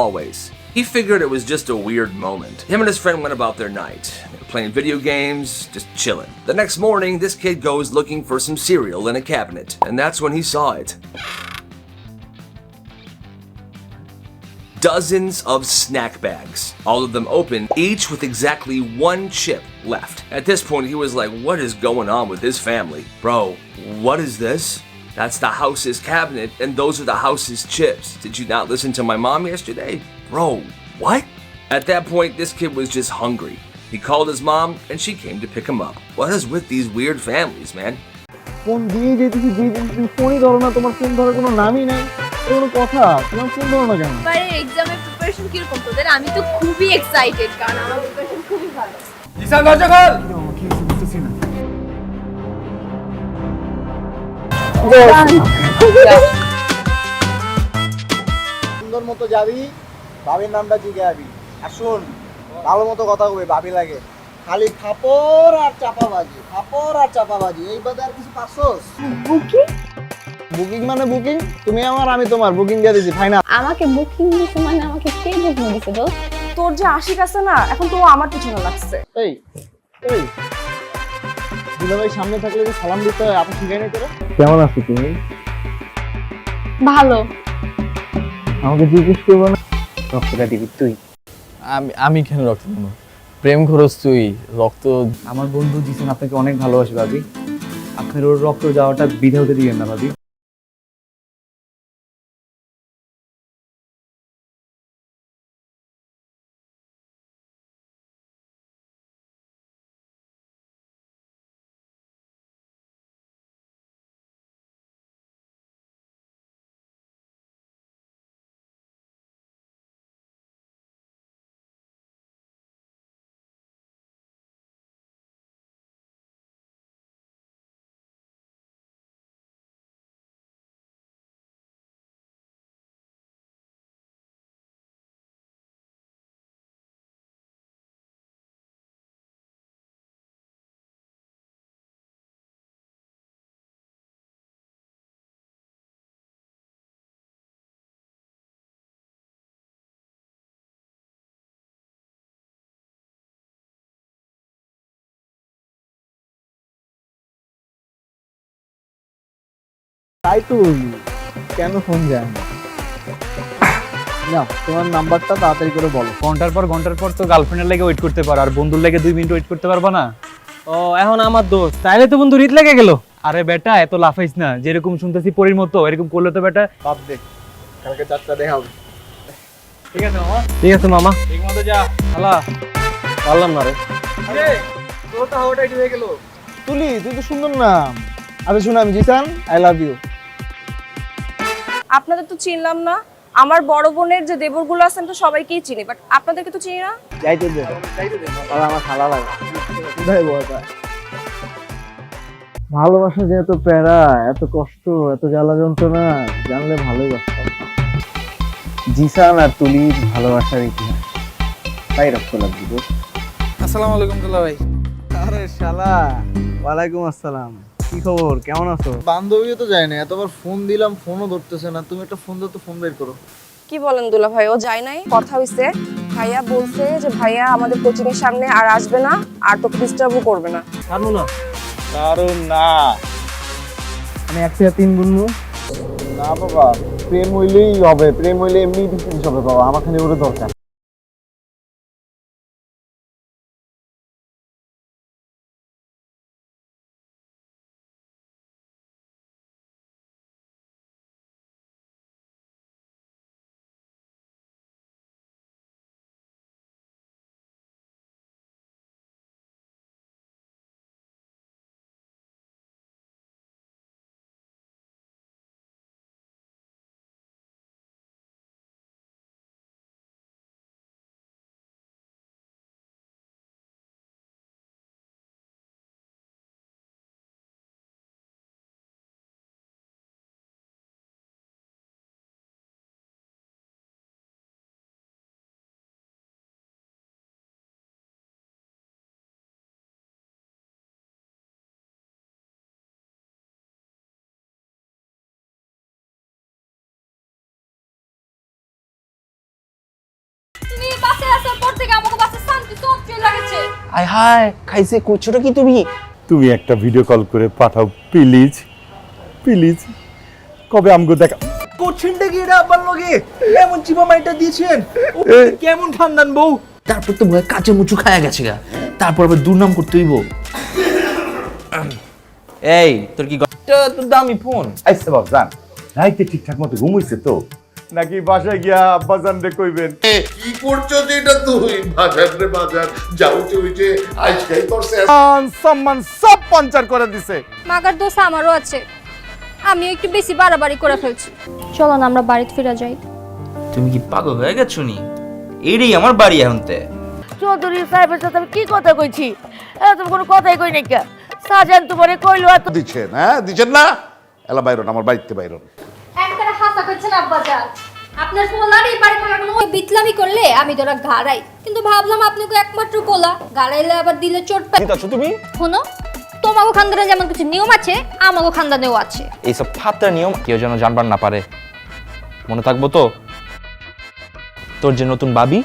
Always." He figured it was just a weird moment. Him and his friend went about their night. They were playing video games, just chilling. The next morning, this kid goes looking for some cereal in a cabinet, and that's when he saw it. Dozens of snack bags, all of them open, each with exactly one chip left. At this point, he was like, what is going on with his family? "Bro, what is this?" "That's the house's cabinet, and those are the house's chips. Did you not listen to my mom yesterday?" "Bro, what?" At that point, this kid was just hungry. He called his mom, and she came to pick him up. What is with these weird families, man? Phone দিয়ে যেতেছি ফোনই ধরো না, তোমার phone ধরার কোনো নামই নাই, কোনো কথা, তোমার ফোন ধরো না কেন? এবারে এক্সামের প্রিপারেশন কিরকম তোদের? আমি তো খুবই এক্সাইটেড কারণ আমার প্রিপারেশন খুবই ভালো। ঈশান দরজা খোল। কি বুঝতেছি না। সুন্দর মতো যাবি, ভাবির নামটা জিজ্ঞাসি। আর শোন, ভালো মতো কথা কবে, ভাবি লাগে। খালি থাপড় আর চাপাবাজি, থাপড় আর চাপাবাজি, এই বাদে আর কিছু পারছস? বুকিং? বুকিং মানে বুকিং, তুমি আমার আমি তোমার, বুকিং দিয়ে দিছি, ফাইনাল। আমাকে বুকিং দিছে মানে আমাকে কে বুকিং দিছে দোস্ত? তোর যে আশিক আছে না, এখন তো আমার পিছনে লাগছে। এই এই দুলাভাই সামনে থাকলে যে সালাম দিতে হয়, আপনি শিখাই নাই তোরা? কেমন আছো তুমি? ভালো। আমাকে জিজ্ঞেস করবো না রক্তটা দিবি তুই? আমি কেন রক্ত দেবো? প্রেম খরচ তুই, রক্ত। আমার বন্ধু জিসান আপনাকে অনেক ভালোবাসে ভাবি, আপনার ওর রক্ত যাওয়াটা বিধা হতে দিবেন না ভাবি। তাই তো কেন ফোন যায় না? তোমার নাম্বারটা তাড়াতাড়ি করে বলো। ঘন্টার পর তো গার্লফ্রেন্ডের লাগে ওয়েট করতে পারো, আর বন্ধুর লাগে 2 মিনিট ওয়েট করতে পারবা না? ও এখন আমার দোস্ত, তাইলে তো বন্ধু রিত লেগে গেল। আরে বেটা এত লাফাইস না, যেরকম শুনতেছি পরীর মতো এরকম করলে তো বেটা। বাদ দে, কালকে 4টা দেখা হবে। ঠিক আছে মামা। ঠিক আছে মামা, ঠিক মতো যা। শালা পারলাম না রে। আরে তোর তো হাওয়াটা একটু হয়ে গেল। তুলি তুই তো সুন্দর নাম। আরে শুন, আমি জিসান, আই লাভ ইউ। আপনাদের তো চিনলাম না। আমার বড় বোনের যে দেবরগুলো আছেন তো সবাইকেই চিনি, বাট আপনাদেরকে তো চিনি না। যাইতে দে, আর আমার খালা লাগে কোথায় বলতা। ভালোবাসা যে এত প্যারা, এত কষ্ট, এত জ্বালা যন্ত্রণা, জানলে ভালোই বাসতাম। জিসান আর তুলির ভালোবাসার ইতিহাস তাই রক্ত লাগবে। আসসালামু আলাইকুম দুলা ভাই। আরে শালা, ওয়ালাইকুম আসসালাম। কি খবর, কেমন আছো? বান্ধবীও তো যায় না, এতবার ফোন দিলাম ফোনও ধরতেছে না। তুমি একটা ফোন দাও তো, ফোন বের করো। কি বলেন দুলা ভাই, ও যায় নাই? কথা হইছে, ভাইয়া বলছে যে ভাইয়া আমাদের কোচিং এর সামনে আর আসবে না, আর তোকে ডিস্টার্বও করবে না। পারবো না। কারণ না আমি 1 থেকে 3 গুনবো না বাবা। প্রেম হইলেই হবে, প্রেম হইলে এমনি ডিফারেন্স হবে বাবা। আমার খালি ওরে দরকার। তুমি বাসে আসার পর থেকে আমাকে বাসে শান্তি সব চলে লাগছে। হাই হাই খাইছে কোচটা কি তুমি? তুমি একটা ভিডিও কল করে পাঠাও প্লিজ প্লিজ। কবে আমগো দেখা কোচিনটা কি এটা আবার লগে এমন চিপা মাইটা দিয়েছেন? কেমন ঠান্ডান বউ? তারপর তো ভয় কাঁচা মুচু খায়া গেছে গা, তারপর আবার দুর্নাম করতে হইব। এই তোর কি তোর দামি ফোন? আইসা বাপ জান, রাইতে ঠিকঠাক মতো ঘুমাইছে তো নাকি বাসায় গিয়া আব্বা জান রে কইবেন? কি করছো এটা তুই? বাজার রে বাজার যাও চইছে আজকাই করছে। সম্মান সব পাঞ্চার করে দিছে। মাগার দোষ আমারও আছে, আমি একটু বেশি বাড়াবাড়ি করে ফেলছি। চলো না আমরা বাড়িতে ফিরে যাই। তুমি কি পাগল হয়ে গেছো নি? এইটাই আমার বাড়ি এখনতে। চৌধুরী সাহেবের সাথে আমি কি কথা কইছি? তুমি কোনো কথাই কই নাই কে? সাজান তোমারে কইলো এত দিচ্ছেন, হ্যাঁ দিচ্ছেন না? এলা বাইরন, আমার বাড়িতে বাইরন। একবারে হাসা করছেন আব্বাজান। আপনার পোলার এই বাড়ি থাকার কোনো বিতলামি করলে আমি তোরা গাড়াই, কিন্তু ভাবলাম আপনাকে একমাত্র পোলা গাড়াইলে আবার দিলে চোট পায়। কি তুমি? শোনো, তোমাগো খানদানে যেমন কিছু নিয়ম আছে, আমাগো খানদানেও আছে। এইসব ফাত্রা নিয়ম কেউ যেন জানবার না পারে। মনে থাকবো তো? তোর যে নতুন বাবি